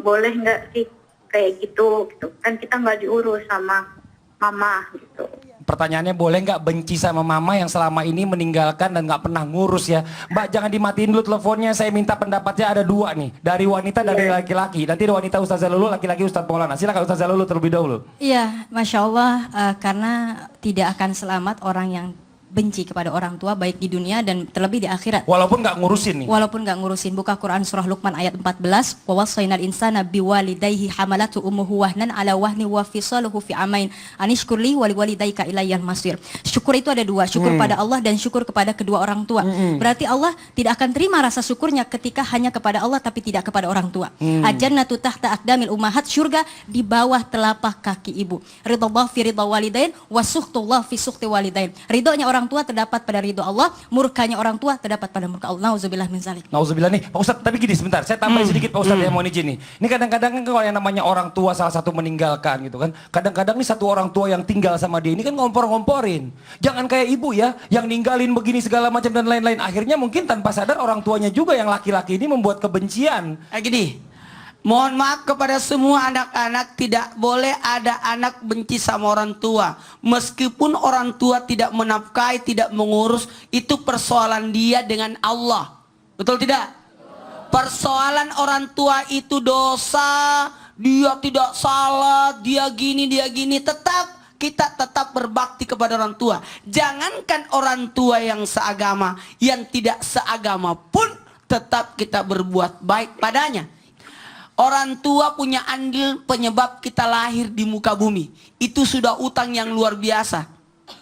boleh nggak sih kayak gitu? Kan kita nggak diurus sama Mama gitu.
Pertanyaannya boleh nggak benci sama Mama yang selama ini meninggalkan dan nggak pernah ngurus ya? Mbak jangan dimatiin dulu teleponnya, saya minta pendapatnya ada dua nih. Dari wanita, dari laki-laki. Nanti wanita Ustaz Zalulu, laki-laki Ustaz Maulana. Silakan Ustaz Zalulu terlebih dahulu.
Iya, Masya Allah, karena tidak akan selamat orang yang benci kepada orang tua baik di dunia dan terlebih di akhirat.
Walaupun nggak ngurusin nih.
Walaupun nggak ngurusin. Buka Quran surah Luqman ayat 14. Wa wassaynal insana biwalidayhi hamalatu ummuhu wahnan ala wahni wa fisaluhu fi amain. Anishkurli wa liwalidayka ilayyal masir. Syukur itu ada dua, syukur pada Allah dan syukur kepada kedua orang tua. Berarti Allah tidak akan terima rasa syukurnya ketika hanya kepada Allah tapi tidak kepada orang tua. Al-jannatu tahta aqdamil ummahat, surga di bawah telapak kaki ibu. Ridallah fi ridha walidain wa suhtullah fi suhti walidain. Ridhonya orang tua terdapat pada ridho Allah, murkanya orang tua terdapat pada murka Allah. Nauzubillah min zalik.
Nauzubillah nih, Pak Ustadz, tapi gini sebentar, saya tambahin sedikit Pak Ustadz yang mau izin nih. Ini kadang-kadang kan kalau yang namanya orang tua salah satu meninggalkan gitu kan, kadang-kadang nih satu orang tua yang tinggal sama dia ini kan ngompor-ngomporin. Jangan kayak ibu ya, yang ninggalin begini segala macam dan lain-lain. Akhirnya mungkin tanpa sadar orang tuanya juga yang laki-laki ini membuat kebencian.
Gini, mohon maaf kepada semua anak-anak, tidak boleh ada anak benci sama orang tua. Meskipun orang tua tidak menafkahi, tidak mengurus, itu persoalan dia dengan Allah. Betul tidak? Persoalan orang tua itu dosa, dia tidak salah, dia gini, kita tetap berbakti kepada orang tua. Jangankan orang tua yang seagama, yang tidak seagama pun tetap kita berbuat baik padanya. Orang tua punya andil penyebab kita lahir di muka bumi. Itu sudah utang yang luar biasa.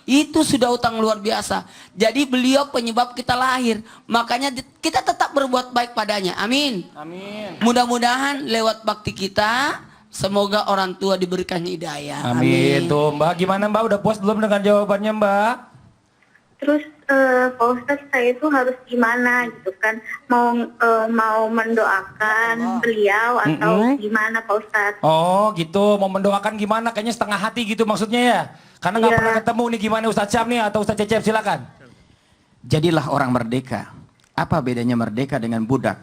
Itu sudah utang luar biasa. Jadi beliau penyebab kita lahir. Makanya kita tetap berbuat baik padanya. Amin.
Amin.
Mudah-mudahan lewat bakti kita, semoga orang tua diberikan hidayah.
Amin. Tuh Mbak, gimana Mbak? Udah puas belum dengan jawabannya Mbak?
Terus Pak Ustadz, saya itu harus gimana gitu kan? Mau mendoakan beliau atau gimana Pak Ustadz?
Oh gitu, mau mendoakan gimana? Kayaknya setengah hati gitu maksudnya ya? Karena nggak pernah ketemu nih, gimana Ustadz Syam nih atau Ustadz Cecep, silakan.
Jadilah orang merdeka. Apa bedanya merdeka dengan budak?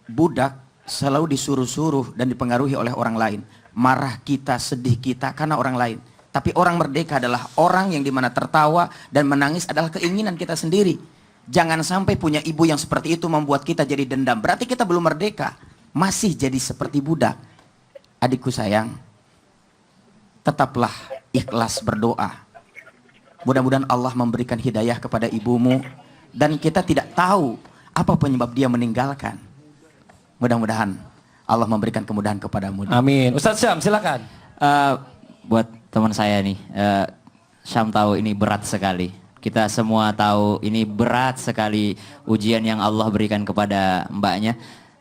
Budak selalu disuruh-suruh dan dipengaruhi oleh orang lain. Marah kita, sedih kita karena orang lain. Tapi orang merdeka adalah orang yang dimana tertawa dan menangis adalah keinginan kita sendiri. Jangan sampai punya ibu yang seperti itu membuat kita jadi dendam. Berarti kita belum merdeka. Masih jadi seperti budak. Adikku sayang, tetaplah ikhlas berdoa. Mudah-mudahan Allah memberikan hidayah kepada ibumu, dan kita tidak tahu apa penyebab dia meninggalkan. Mudah-mudahan Allah memberikan kemudahan kepadamu.
Amin. Ustaz Syam, silakan.
Buat teman saya nih, Syam tahu ini berat sekali. Kita semua tahu ini berat sekali ujian yang Allah berikan kepada mbaknya.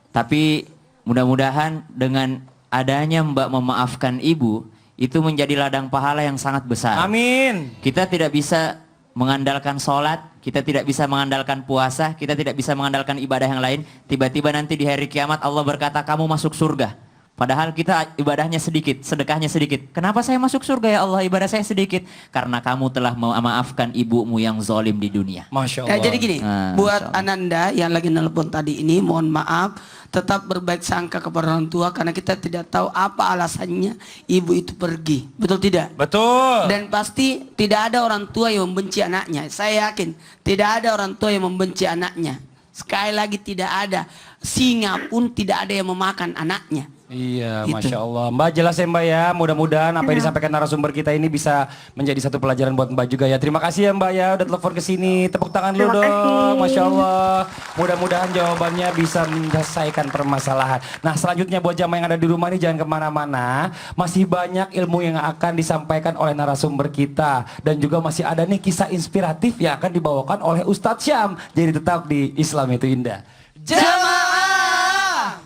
Tapi mudah-mudahan dengan adanya mbak memaafkan ibu, itu menjadi ladang pahala yang sangat besar.
Amin.
Kita tidak bisa mengandalkan sholat, kita tidak bisa mengandalkan puasa, kita tidak bisa mengandalkan ibadah yang lain. Tiba-tiba nanti di hari kiamat Allah berkata kamu masuk surga. Padahal kita ibadahnya sedikit, sedekahnya sedikit. Kenapa saya masuk surga ya Allah, ibadah saya sedikit? Karena kamu telah memaafkan ibumu yang zalim di dunia.
Masya Allah.
Jadi gini, buat Ananda yang lagi nelpon tadi ini, mohon maaf, tetap berbaik sangka kepada orang tua karena kita tidak tahu apa alasannya ibu itu pergi. Betul tidak?
Betul.
Dan pasti tidak ada orang tua yang membenci anaknya. Saya yakin tidak ada orang tua yang membenci anaknya. Sekali lagi tidak ada. Singa pun tidak ada yang memakan anaknya.
Iya,
Gitu.
Masya Allah. Mbak jelas ya Mbak ya. Mudah-mudahan apa yang disampaikan narasumber kita ini bisa menjadi satu pelajaran buat Mbak juga ya. Terima kasih ya Mbak ya udah telepon ke sini. Tepuk tangan lu dong. Masya Allah. Mudah-mudahan jawabannya bisa menyelesaikan permasalahan. Nah selanjutnya buat jamaah yang ada di rumah ini jangan kemana-mana. Masih banyak ilmu yang akan disampaikan oleh narasumber kita. Dan juga masih ada nih kisah inspiratif yang akan dibawakan oleh Ustadz Syam. Jadi tetap di Islam itu Indah.
Jamaah!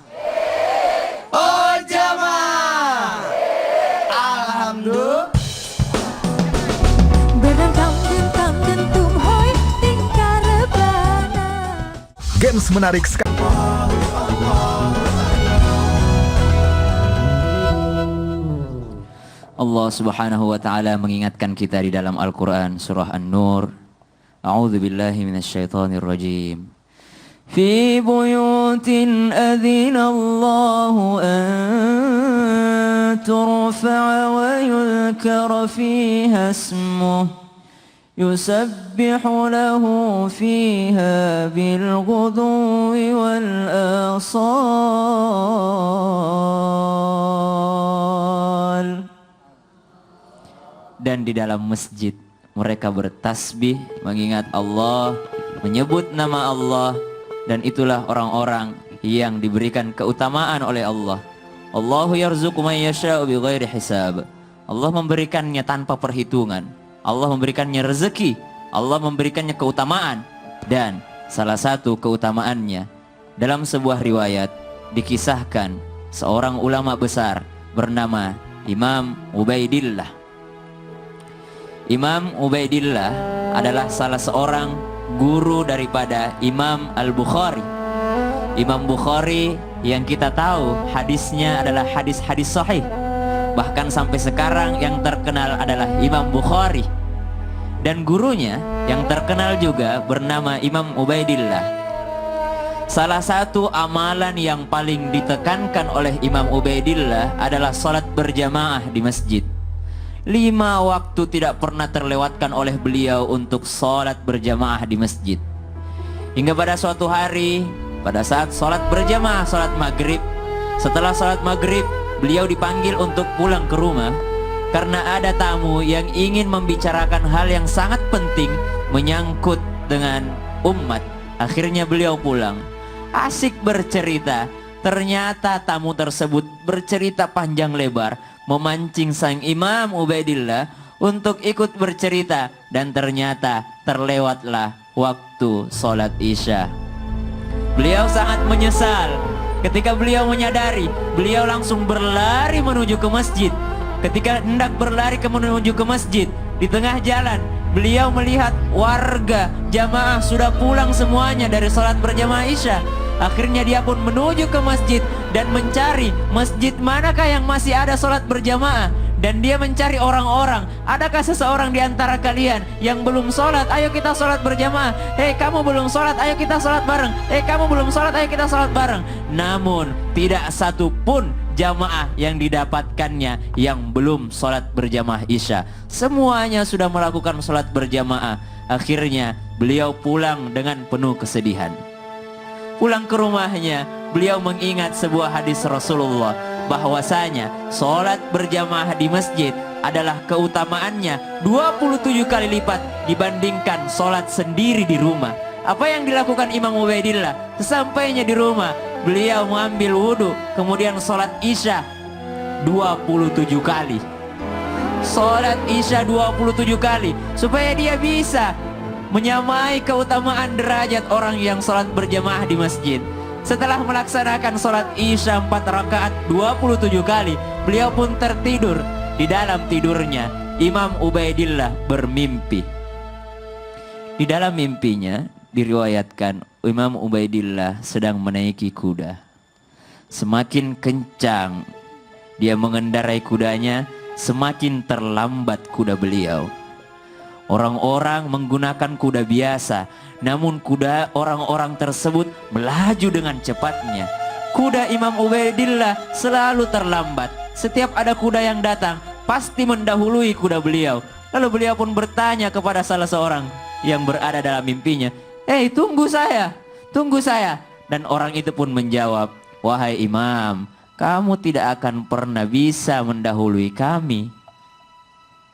Oh jamaah! Alhamdulillah.
Games menarik sekali.
Allah Subhanahu wa taala mengingatkan kita di dalam Al-Qur'an surah An-Nur. A'udzu billahi minasyaitonir rajim. Fi buyutin adzina Allahu an turfa'a wa yuzkara fiha ismuhu yusabbihu lahu fiha bil ghudwi wal asal. Dan di dalam masjid mereka bertasbih, mengingat Allah, menyebut nama Allah, dan itulah orang-orang yang diberikan keutamaan oleh Allah. Allahu yarzuqu man yasha'u bighairi hisab. Allah memberikannya tanpa perhitungan. Allah memberikannya rezeki. Allah memberikannya keutamaan. Dan salah satu keutamaannya, dalam sebuah riwayat dikisahkan seorang ulama besar bernama Imam Ubaidillah. Imam Ubaidillah adalah salah seorang guru daripada Imam Al-Bukhari. Imam Bukhari yang kita tahu hadisnya adalah hadis-hadis sahih. Bahkan sampai sekarang yang terkenal adalah Imam Bukhari. Dan gurunya yang terkenal juga bernama Imam Ubaidillah. Salah satu amalan yang paling ditekankan oleh Imam Ubaidillah adalah salat berjamaah di masjid. 5 waktu tidak pernah terlewatkan oleh beliau untuk sholat berjamaah di masjid. Hingga pada suatu hari, pada saat sholat berjamaah, sholat maghrib, setelah sholat maghrib, beliau dipanggil untuk pulang ke rumah karena ada tamu yang ingin membicarakan hal yang sangat penting menyangkut dengan umat. Akhirnya beliau pulang, asik bercerita. Ternyata tamu tersebut bercerita panjang lebar, memancing sang Imam Ubaidillah untuk ikut bercerita, dan ternyata terlewatlah waktu sholat Isya. Beliau sangat menyesal. Ketika beliau menyadari, beliau langsung berlari menuju ke masjid. Ketika hendak berlari menuju ke masjid, di tengah jalan beliau melihat warga jamaah sudah pulang semuanya dari sholat berjamaah Isya. Akhirnya dia pun menuju ke masjid dan mencari masjid manakah yang masih ada sholat berjamaah. Dan dia mencari orang-orang, adakah seseorang di antara kalian yang belum sholat? Ayo kita sholat berjamaah. Hei kamu belum sholat, ayo kita sholat bareng. Hei kamu belum sholat, ayo kita sholat bareng. Namun tidak satu pun jamaah yang didapatkannya yang belum sholat berjamaah Isya. Semuanya sudah melakukan sholat berjamaah. Akhirnya beliau pulang dengan penuh kesedihan. Pulang ke rumahnya, beliau mengingat sebuah hadis Rasulullah bahwasanya sholat berjamaah di masjid
adalah keutamaannya 27 kali lipat dibandingkan sholat sendiri di rumah. Apa yang dilakukan Imam Ubaidillah? Sesampainya di rumah, beliau mengambil wudhu, kemudian sholat isya 27 kali. Sholat isya 27 kali, supaya dia bisa menyamai keutamaan derajat orang yang sholat berjamaah di masjid. Setelah melaksanakan sholat isya 4 rakaat 27 kali, beliau pun tertidur. Di dalam tidurnya, Imam Ubaidillah bermimpi. Di dalam mimpinya diriwayatkan Imam Ubaidillah sedang menaiki kuda. Semakin kencang dia mengendarai kudanya, semakin terlambat kuda beliau. Orang-orang menggunakan kuda biasa, namun kuda orang-orang tersebut melaju dengan cepatnya. Kuda Imam Ubaidillah selalu terlambat. Setiap ada kuda yang datang, pasti mendahului kuda beliau. Lalu beliau pun bertanya kepada salah seorang yang berada dalam mimpinya, tunggu saya, tunggu saya. Dan orang itu pun menjawab, wahai Imam, kamu tidak akan pernah bisa mendahului kami.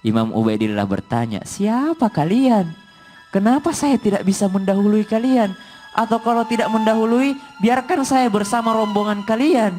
Imam Ubaidillah bertanya, siapa kalian? Kenapa saya tidak bisa mendahului kalian? Atau kalau tidak mendahului, biarkan saya bersama rombongan kalian.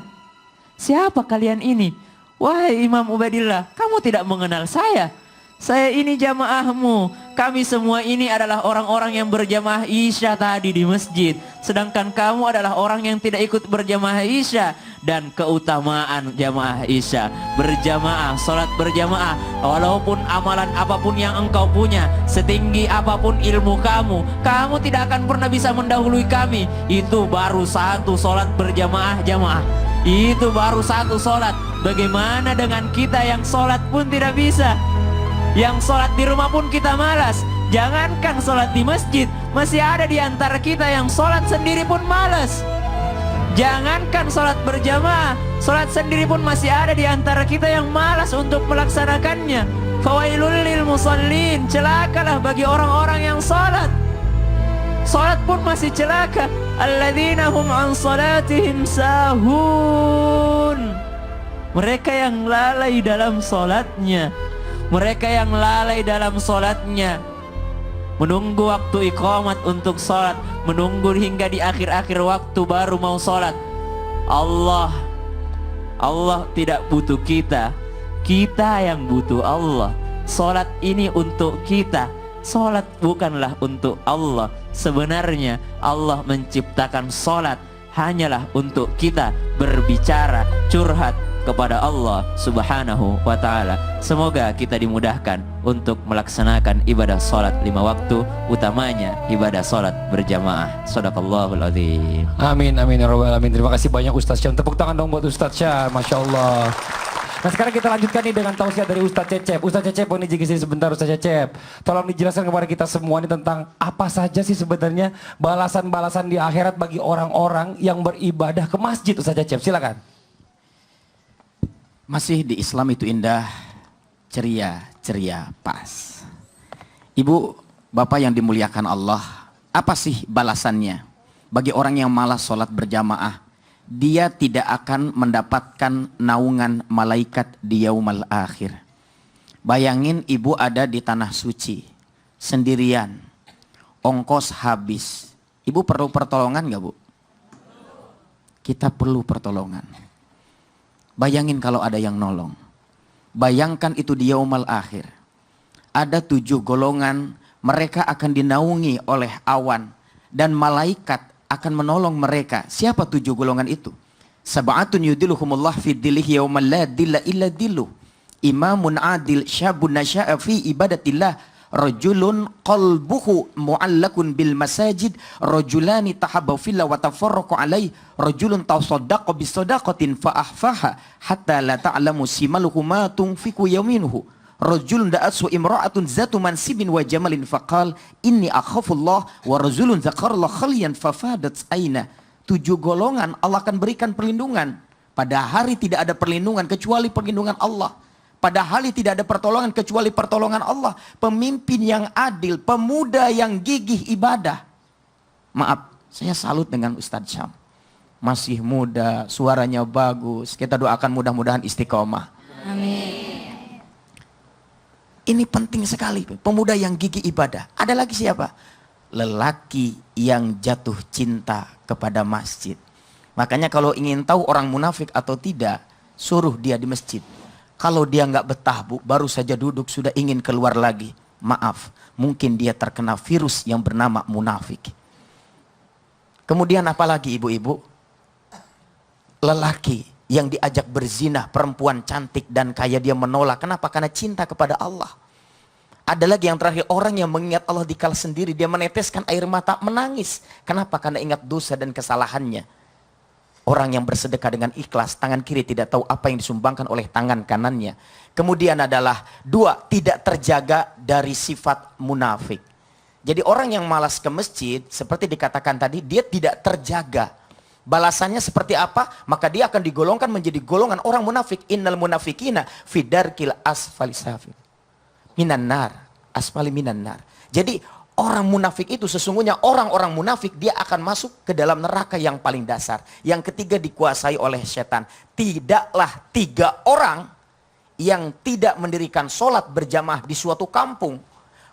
Siapa kalian ini? Wahai Imam Ubaidillah, kamu tidak mengenal saya. Saya ini jamaahmu. Kami semua ini adalah orang-orang yang berjamaah isya tadi di masjid. Sedangkan kamu adalah orang yang tidak ikut berjamaah isya. Dan keutamaan jamaah isya, berjamaah, sholat berjamaah, walaupun amalan apapun yang engkau punya, setinggi apapun ilmu kamu, kamu tidak akan pernah bisa mendahului kami. Itu baru satu sholat berjamaah jamaah. Itu baru satu sholat. Bagaimana dengan kita yang sholat pun tidak bisa? Yang sholat di rumah pun kita malas. Jangankan sholat di masjid, masih ada di antara kita yang sholat sendiri pun malas. Jangankan sholat berjamaah, sholat sendiri pun masih ada di antara kita yang malas untuk melaksanakannya. Fawailul lil musallin, celakalah bagi orang-orang yang sholat. Sholat pun masih celaka. Alladzina hum an sholatihim sahun. Mereka yang lalai dalam sholatnya. Mereka yang lalai dalam sholatnya, menunggu waktu iqamat untuk sholat, menunggu hingga di akhir-akhir waktu baru mau sholat. Allah tidak butuh kita, kita yang butuh Allah. Sholat ini untuk kita, sholat bukanlah untuk Allah. Sebenarnya Allah menciptakan sholat hanyalah untuk kita berbicara, curhat kepada Allah Subhanahu wa ta'ala. Semoga kita dimudahkan untuk melaksanakan ibadah sholat 5 waktu, utamanya ibadah sholat berjamaah. Shadaqallahul azim.
Amin, amin ya rabbal alamin. Terima kasih banyak Ustaz Syam. Tepuk tangan dong buat Ustaz Syam, Masya Allah. Nah sekarang kita lanjutkan nih dengan tausiah dari Ustaz Cecep. Ustaz Cecep, boleh izin kesini sebentar Ustaz Cecep. Tolong dijelaskan kepada kita semua ini tentang apa saja sih sebenarnya balasan-balasan di akhirat bagi orang-orang yang beribadah ke masjid. Ustaz Cecep, silakan.
Masih di Islam itu indah, ceria, pas. Ibu, bapak yang dimuliakan Allah, apa sih balasannya? Bagi orang yang malas sholat berjamaah, dia tidak akan mendapatkan naungan malaikat di yaumal akhir. Bayangin ibu ada di tanah suci, sendirian, ongkos habis. Ibu perlu pertolongan gak bu? Kita perlu pertolongan. Bayangin kalau ada yang nolong. Bayangkan itu di yaumal akhir. Ada 7 golongan, mereka akan dinaungi oleh awan. Dan malaikat akan menolong mereka. Siapa 7 golongan itu? Sab'atun yudiluhumullah fi dhillihi yaumal la dhilla illa dhilluh. Imamun adil syabun nasya'a fi ibadatillah. Rajulun qalbuhu mu'allakun bil masajid, rajulani tahabbaw fillah wa tafarraqu alaihi, rajulun tasaddaqa bis sadaqatin fa ahfaha hatta la ta'lamu simaluhu ma tunfiqu yaminuhu, rajulun da'atsu imra'atun zatu mansibin wa jamalin faqal inni akhafullah, wa rajulun zakarallah khaliyan fafadat aina. 7 golongan Allah akan berikan perlindungan. Pada hari tidak ada perlindungan kecuali perlindungan Allah. Pada hari tidak ada pertolongan kecuali pertolongan Allah. Pemimpin yang adil, pemuda yang gigih ibadah. Maaf, saya salut dengan Ustadz Syam. Masih muda, suaranya bagus. Kita doakan mudah-mudahan istiqomah.
Amin.
Ini penting sekali, pemuda yang gigih ibadah. Ada lagi siapa? Lelaki yang jatuh cinta kepada masjid. Makanya kalau ingin tahu orang munafik atau tidak, suruh dia di masjid. Kalau dia nggak betah, Bu, baru saja duduk sudah ingin keluar lagi. Maaf, mungkin dia terkena virus yang bernama munafik. Kemudian apalagi ibu-ibu? Lelaki yang diajak berzina, perempuan cantik dan kaya, dia menolak. Kenapa? Karena cinta kepada Allah. Ada lagi yang terakhir, orang yang mengingat Allah dikala sendiri, dia meneteskan air mata, menangis. Kenapa? Karena ingat dosa dan kesalahannya. Orang yang bersedekah dengan ikhlas, tangan kiri tidak tahu apa yang disumbangkan oleh tangan kanannya. Kemudian adalah 2, tidak terjaga dari sifat munafik. Jadi orang yang malas ke masjid, seperti dikatakan tadi, dia tidak terjaga. Balasannya seperti apa? Maka dia akan digolongkan menjadi golongan orang munafik. Innal munafikina fidarkil asfali safil minan nar, asfali minan nar. Jadi orang munafik itu sesungguhnya orang-orang munafik dia akan masuk ke dalam neraka yang paling dasar. Yang ketiga dikuasai oleh setan. Tidaklah 3 orang yang tidak mendirikan sholat berjamaah di suatu kampung,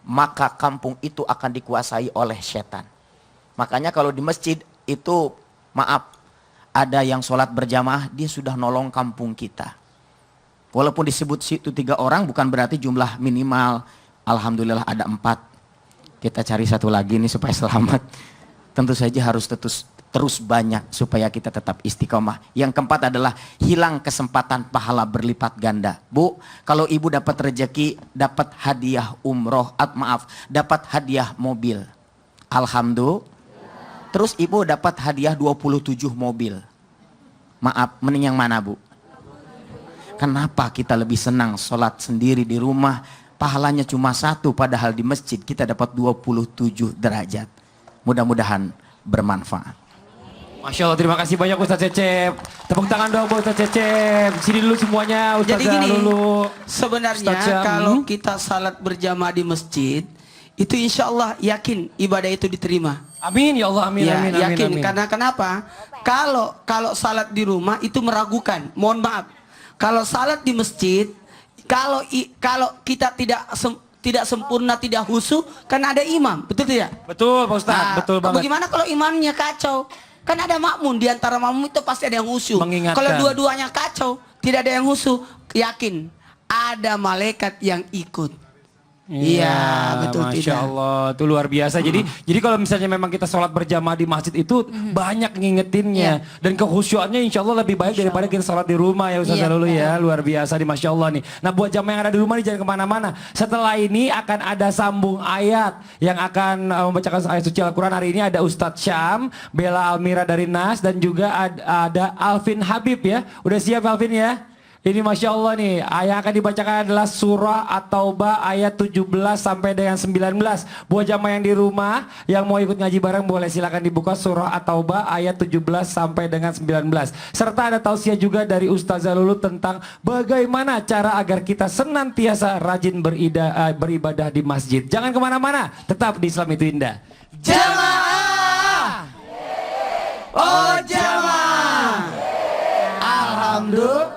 maka kampung itu akan dikuasai oleh setan. Makanya kalau di masjid itu, maaf, ada yang sholat berjamaah, dia sudah nolong kampung kita. Walaupun disebut situ 3 orang, bukan berarti jumlah minimal. Alhamdulillah ada 4. Kita cari satu lagi nih supaya selamat. Tentu saja harus terus banyak supaya kita tetap istiqomah. Yang keempat adalah hilang kesempatan pahala berlipat ganda. Bu, kalau ibu dapat rezeki, dapat hadiah umroh, dapat hadiah mobil. Alhamdulillah. Terus ibu dapat hadiah 27 mobil. Maaf, mending yang mana, Bu? Kenapa kita lebih senang sholat sendiri di rumah, pahalanya cuma 1, padahal di masjid kita dapat 27 derajat. Mudah-mudahan bermanfaat.
Masya Allah, terima kasih banyak Ustaz Cecep. Tepuk tangan dong buat Ustaz Cecep. Sini dulu semuanya, Ustaz.
Jadi gini,
dulu.
sebenarnya kalau kita salat berjamaah di masjid, itu insya Allah yakin ibadah itu diterima.
Amin ya Allah, amin,
ya,
amin,
yakin.
amin.
Karena kenapa? Kalau salat di rumah itu meragukan. Mohon maaf. Kalau salat di masjid, kalau kita tidak sempurna, tidak khusyuk, kan ada imam, betul tidak?
Betul Pak Ustaz, betul banget.
Bagaimana kalau imamnya kacau? Kan ada makmum, di antara makmum itu pasti ada yang khusyuk.
Mengingatkan.
Kalau dua-duanya kacau, tidak ada yang khusyuk, yakin ada malaikat yang ikut. Iya, betul.
Masya Allah, itu luar biasa. Jadi kalau misalnya memang kita sholat berjamaah di masjid itu banyak ngingetinnya, dan kekhusyuannya insya Allah lebih baik daripada kita sholat di rumah ya Ustaz Zalulu ya. Luar biasa di Masya Allah nih. Nah buat jamaah yang ada di rumah nih jangan kemana-mana. Setelah ini akan ada sambung ayat yang akan membacakan ayat suci Al-Quran. Hari ini ada Ustadz Syam, Bella Almira dari Nas, dan juga ada Alvin Habib ya. Udah siap Alvin ya? Ini Masya Allah nih, yang akan dibacakan adalah surah At-Taubah ayat 17 sampai dengan 19. Buat jamaah yang di rumah, yang mau ikut ngaji bareng boleh silakan dibuka surah At-Taubah ayat 17 sampai dengan 19. Serta ada tausiah juga dari Ustaz Zalulu tentang bagaimana cara agar kita senantiasa rajin beribadah di masjid. Jangan kemana-mana, tetap di Islam itu Indah.
Jamaah! Oh jamaah! Alhamdulillah.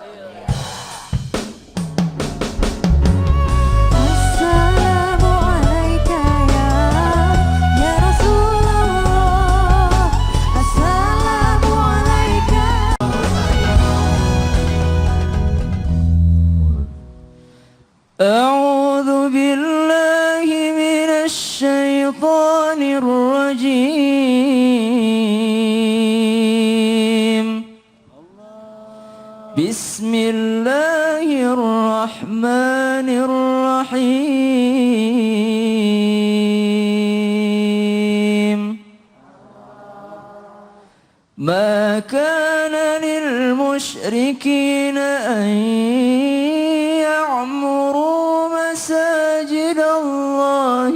أعوذ بالله من الشيطان الرجيم بسم الله الرحمن الرحيم ما كان للمشركين أن يعمروا مساجد الله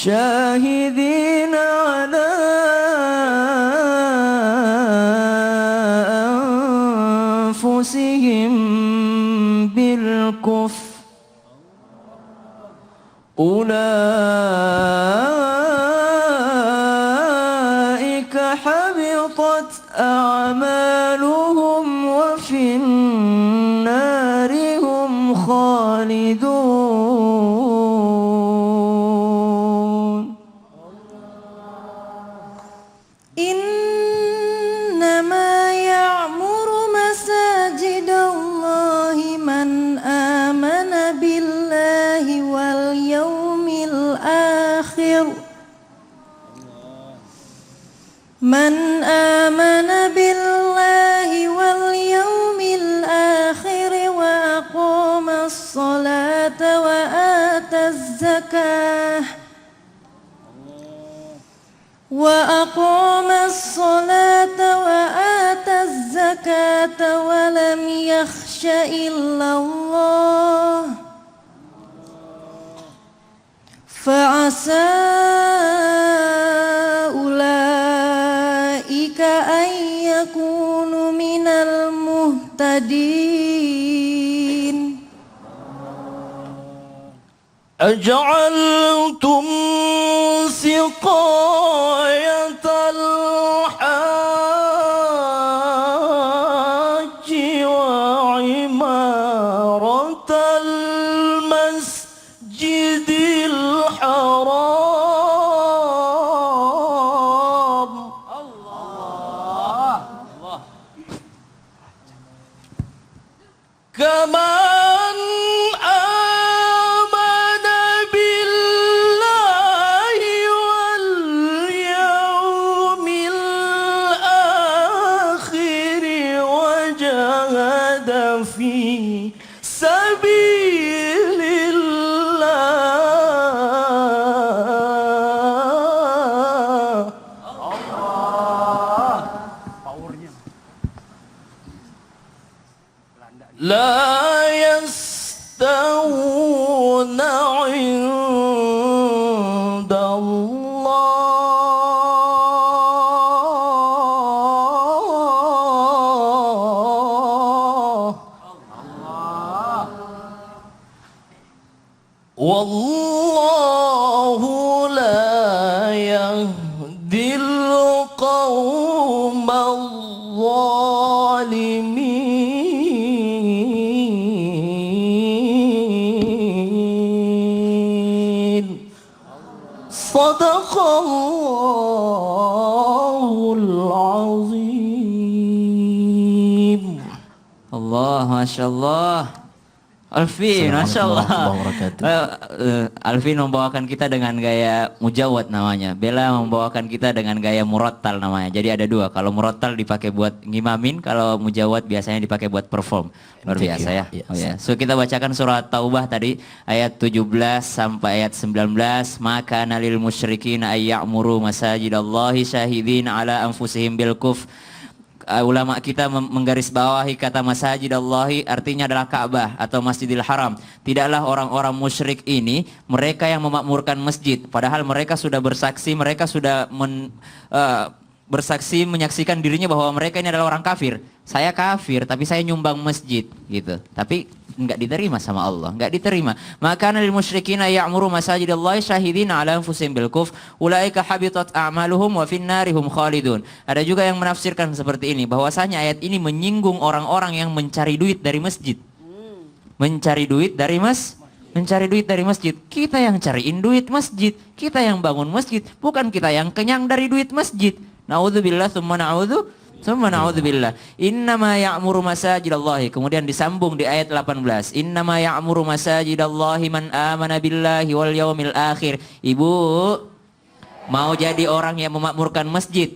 شاهدين على أنفسهم بالكفر أولئك حبطت أعمالهم خالدون إنما يعمر مساجد الله من آمن بالله واليوم الآخر من آمن بالله واليوم الآخر وأقام الصلاة وآتى الزكاة ولم يخش إلا الله فعسى أولئك أن يكونوا من المهتدين أجعلتم سقاية الحاج وعمارة المسجد الحرام كمن آمن بالله واليوم الآخر وجاهد في سبيل الله لا يستوون عند الله والله لا يهدي القوم الظالمين صدق الله العظيم
Allah, Masya Allah. Alvin, Masya Allah. Alvin membawakan kita dengan gaya mujawad namanya. Bella membawakan kita dengan gaya murattal namanya. Jadi ada dua. Kalau murattal dipakai buat ngimamin, kalau mujawad biasanya dipakai buat perform. Luar biasa ya. Oh, ya. So kita bacakan surat Taubah tadi ayat 17 sampai ayat 19. Maka nalil musyrikin ayya'muru masajidallahi syahidin ala anfusihim bil kuf. Ulama kita menggarisbawahi kata masajidallahi artinya adalah Ka'bah atau Masjidil Haram. Tidaklah orang-orang musyrik ini mereka yang memakmurkan masjid, padahal mereka sudah bersaksi, mereka sudah bersaksi menyaksikan dirinya bahwa mereka ini adalah orang kafir. Saya kafir tapi saya nyumbang masjid gitu. Tapi enggak diterima sama Allah, enggak diterima. Maka lil musyrikina ya'muru masajidallahi syahidina ala anfusihim bil kufr ulaika habitat a'maluhum wa finnarihum khalidun. Ada juga yang menafsirkan seperti ini bahwasanya ayat ini menyinggung orang-orang yang mencari duit dari masjid. Mencari duit dari masjid. Kita yang cariin duit masjid, kita yang bangun masjid, bukan kita yang kenyang dari duit masjid. Na'udzubillah tsumma na'udzubillah. Innama ya'muru masajidallahi. Kemudian disambung di ayat 18. Innama ya'muru masajidallahi man amana billahi wal yaumil akhir. Ibu mau jadi orang yang memakmurkan masjid?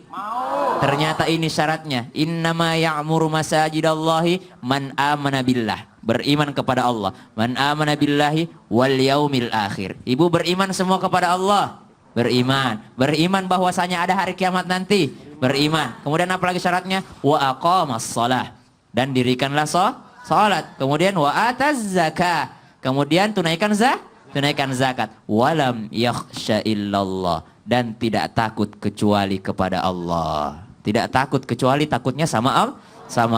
Ternyata ini syaratnya. Innama ya'muru masajidallahi man amana billah. Beriman kepada Allah. Man amana billahi wal yaumil akhir. Ibu beriman semua kepada Allah. Beriman bahwasanya ada hari kiamat nanti, beriman. Kemudian apa lagi syaratnya? Wa aqamas shalah, dan dirikanlah salat. Kemudian wa ataz zakah, kemudian tunaikan zakat. Walam yakhsha illallah, dan tidak takut kecuali kepada Allah. Tidak takut kecuali takutnya sama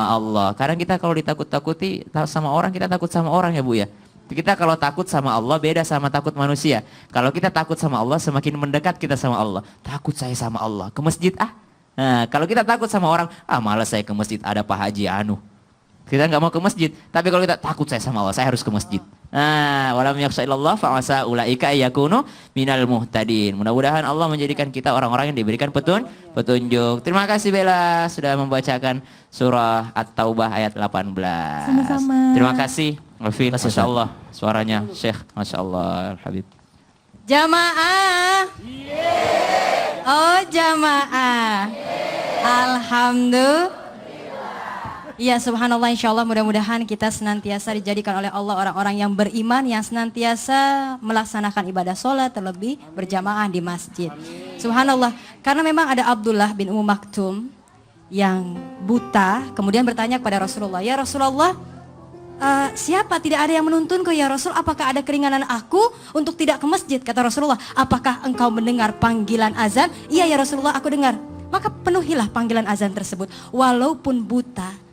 Allah. Kadang kita kalau ditakut-takuti sama orang, kita takut sama orang ya Bu ya. Kita kalau takut sama Allah beda sama takut manusia. Kalau kita takut sama Allah, semakin mendekat kita sama Allah. Takut saya sama Allah, ke masjid ah. Nah, kalau kita takut sama orang, malas saya ke masjid, ada Pak Haji anu. Kita nggak mau ke masjid. Tapi kalau kita takut saya sama Allah, saya harus ke masjid. Nah, walam yakhsha illallah fa asa ulaika yakunu minal muhtadin. Mudah-mudahan Allah menjadikan kita orang-orang yang diberikan petunjuk. Terima kasih Bella sudah membacakan surah At-Taubah ayat 18.
Sama-sama.
Terima kasih Alvin, Masya Allah suaranya Syekh, Masya Allah Habib.
Jamaah. Oh jamaah. Alhamdulillah. Ya subhanallah, insya Allah mudah-mudahan kita senantiasa dijadikan oleh Allah orang-orang yang beriman, yang senantiasa melaksanakan ibadah sholat, terlebih berjamaah di masjid. Subhanallah, karena memang ada Abdullah bin Maktum yang buta, kemudian bertanya kepada Rasulullah, ya Rasulullah, siapa tidak ada yang menuntunku ya Rasul, apakah ada keringanan aku untuk tidak ke masjid? Kata Rasulullah, apakah engkau mendengar panggilan azan? Iya ya Rasulullah, aku dengar. Maka penuhilah panggilan azan tersebut, walaupun buta.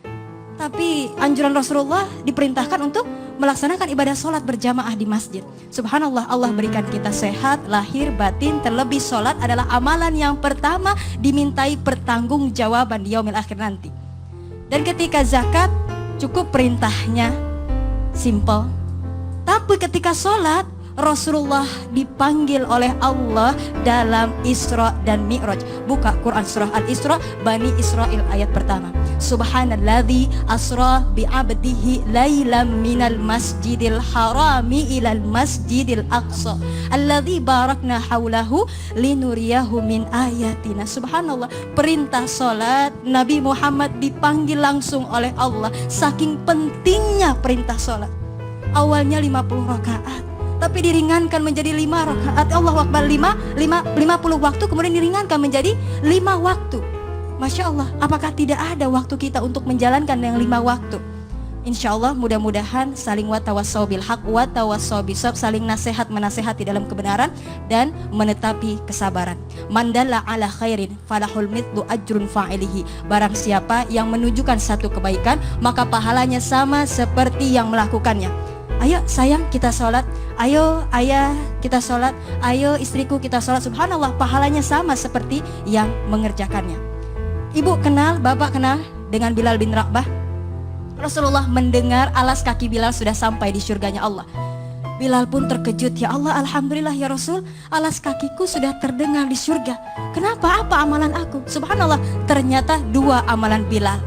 Tapi anjuran Rasulullah diperintahkan untuk melaksanakan ibadah sholat berjamaah di masjid. Subhanallah, Allah berikan kita sehat, lahir, batin, terlebih sholat adalah amalan yang pertama dimintai pertanggungjawaban di yaumil akhir nanti. Dan ketika zakat, cukup perintahnya simple. Tapi ketika sholat, Rasulullah dipanggil oleh Allah dalam Isra dan Mi'raj. Buka Quran surah Al-Isra, Bani Israel ayat pertama. Subhanalladzi asra bi'abdihi laylam minal masjidil harami ilal masjidil aqsa alladzi barakna haulahu linuriyahu min ayatina. Subhanallah, perintah salat Nabi Muhammad dipanggil langsung oleh Allah. Saking pentingnya perintah salat. Awalnya 50 rakaat, tapi diringankan menjadi 5 rakaat. Allahu Akbar, 50 waktu, kemudian diringankan menjadi 5 waktu. Masya Allah, apakah tidak ada waktu kita untuk menjalankan yang 5 waktu? Insya Allah mudah-mudahan saling watawassaw bil haq watawassaw bisabr, saling nasihat menasehati dalam kebenaran dan menetapi kesabaran. Mandalla ala khairin falahul mithlu ajrun fa'ilihi. Barang siapa yang menunjukkan satu kebaikan, maka pahalanya sama seperti yang melakukannya. Ayo sayang kita sholat, ayo ayah kita sholat, ayo istriku kita sholat. Subhanallah, pahalanya sama seperti yang mengerjakannya. Ibu kenal, bapak kenal dengan Bilal bin Rabah? Rasulullah mendengar alas kaki Bilal sudah sampai di surganya Allah. Bilal pun terkejut, ya Allah, alhamdulillah ya Rasul, alas kakiku sudah terdengar di surga. Kenapa? Apa amalan aku? Subhanallah, ternyata 2 amalan Bilal.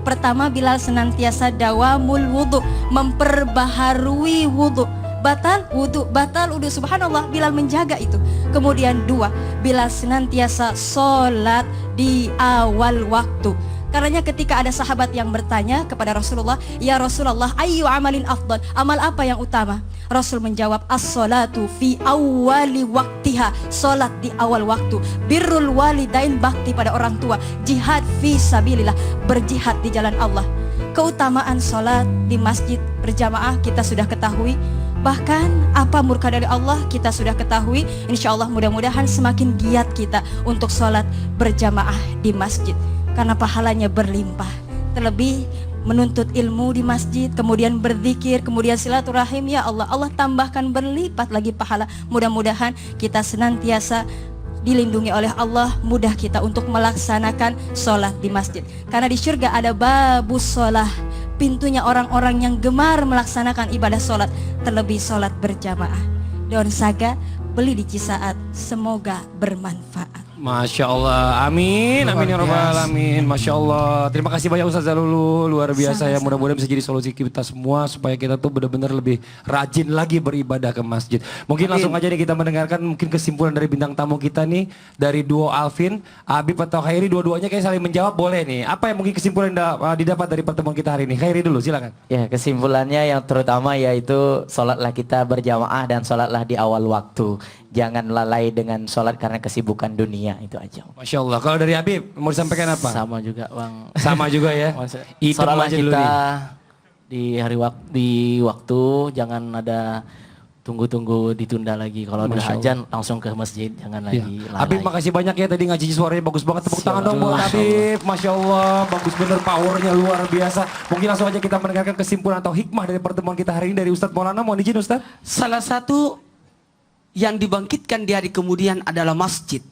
Pertama, Bilal senantiasa dawamul wudu, memperbaharui wudu. Batal wudu, subhanallah, Bilal menjaga itu. Kemudian 2, Bilal senantiasa sholat di awal waktu. Karenanya ketika ada sahabat yang bertanya kepada Rasulullah, ya Rasulullah, ayyu amalin afdal, amal apa yang utama? Rasul menjawab, as-salatu fi awwali waktiha, salat di awal waktu. Birrul walidain, bakti pada orang tua. Jihad fi sabilillah, berjihad di jalan Allah. Keutamaan salat di masjid berjamaah kita sudah ketahui. Bahkan apa murka dari Allah kita sudah ketahui. Insya Allah mudah-mudahan semakin giat kita untuk salat berjamaah di masjid, karena pahalanya berlimpah. Terlebih menuntut ilmu di masjid, kemudian berzikir, kemudian silaturahim, ya Allah, Allah tambahkan berlipat lagi pahala. Mudah-mudahan kita senantiasa dilindungi oleh Allah, mudah kita untuk melaksanakan sholat di masjid. Karena di surga ada babus sholah, pintunya orang-orang yang gemar melaksanakan ibadah sholat, terlebih sholat berjamaah. Daun saga beli di Cisaat, semoga bermanfaat.
Masya Allah, amin, amin ya rabbal alamin. Masya Allah, terima kasih banyak Ustaz Zalulu, luar biasa ya. Mudah-mudahan bisa jadi solusi kita semua supaya kita tuh benar-benar lebih rajin lagi beribadah ke masjid. Mungkin langsung aja nih kita mendengarkan mungkin kesimpulan dari bintang tamu kita nih, dari duo Alvin, Habib atau Khairi, dua-duanya kayak saling menjawab, boleh nih. Apa yang mungkin kesimpulan didapat dari pertemuan kita hari ini? Khairi dulu, silakan.
Ya, kesimpulannya yang terutama yaitu sholatlah kita berjamaah dan sholatlah di awal waktu. Jangan lalai dengan sholat karena kesibukan dunia, itu aja.
Masya Allah. Kalau dari Habib mau disampaikan apa?
Sama juga Bang.
Sama juga ya.
Sholatlah kita di waktu, jangan ada tunggu-tunggu ditunda lagi. Kalau udah azan langsung ke masjid, jangan lagi lalai.
Habib makasih banyak ya, tadi ngaji suaranya bagus banget. Tepuk tangan dong buat Habib. Masya Allah, bagus bener, powernya luar biasa. Mungkin langsung aja kita mendengarkan kesimpulan atau hikmah dari pertemuan kita hari ini dari Ustadz Maulana. Mohon izin Ustadz.
Salah satu yang dibangkitkan di hari kemudian adalah masjid.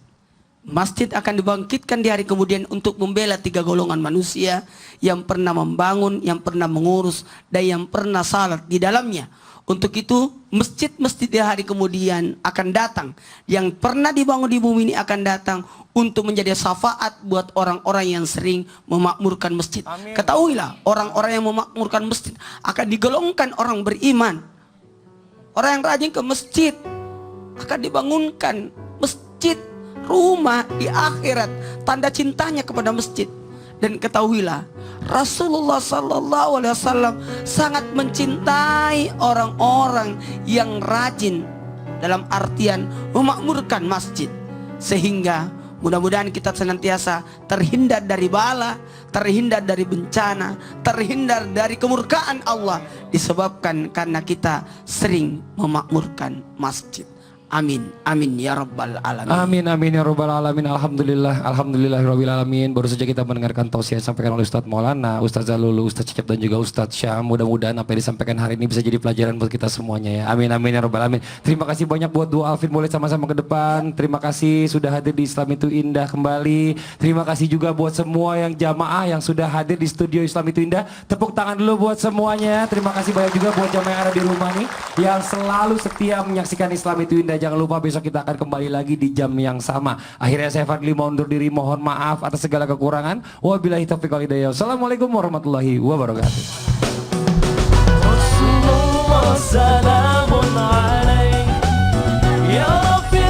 Masjid akan dibangkitkan di hari kemudian untuk membela 3 golongan manusia yang pernah membangun, yang pernah mengurus, dan yang pernah salat di dalamnya. Untuk itu masjid-masjid di hari kemudian akan datang, yang pernah dibangun di bumi ini akan datang untuk menjadi syafaat buat orang-orang yang sering memakmurkan masjid.
Amin.
Ketahuilah, orang-orang yang memakmurkan masjid akan digolongkan orang beriman. Orang yang rajin ke masjid akan dibangunkan masjid, rumah di akhirat, tanda cintanya kepada masjid. Dan ketahuilah, Rasulullah Sallallahu Alaihi Wasallam sangat mencintai orang-orang yang rajin dalam artian memakmurkan masjid, sehingga mudah-mudahan kita senantiasa terhindar dari bala, terhindar dari bencana, terhindar dari kemurkaan Allah disebabkan karena kita sering memakmurkan masjid. Amin, amin ya rabbal alamin.
Amin, amin ya rabbal alamin. Alhamdulillah, alhamdulillahirabbil alamin. Baru saja kita mendengarkan tausiah yang disampaikan oleh Ustadz Maulana, Ustadz Zalulu, Ustadz Cicep dan juga Ustadz Syam. Mudah-mudahan apa yang disampaikan hari ini bisa jadi pelajaran buat kita semuanya ya. Amin, amin ya rabbal alamin. Terima kasih banyak buat dua Alvin, boleh sama-sama ke depan. Terima kasih sudah hadir di Islam Itu Indah kembali. Terima kasih juga buat semua yang jamaah yang sudah hadir di studio Islam Itu Indah. Tepuk tangan dulu buat semuanya. Terima kasih banyak juga buat jamaah yang ada di rumah nih yang selalu setia menyaksikan Islam Itu Indah. Jangan lupa besok kita akan kembali lagi di jam yang sama. Akhirnya saya Fadli mau undur diri, mohon maaf atas segala kekurangan. Wabillahi taufiq wal hidayah. Assalamualaikum warahmatullahi wabarakatuh. Rasulullah salamun alaik ya Rabbi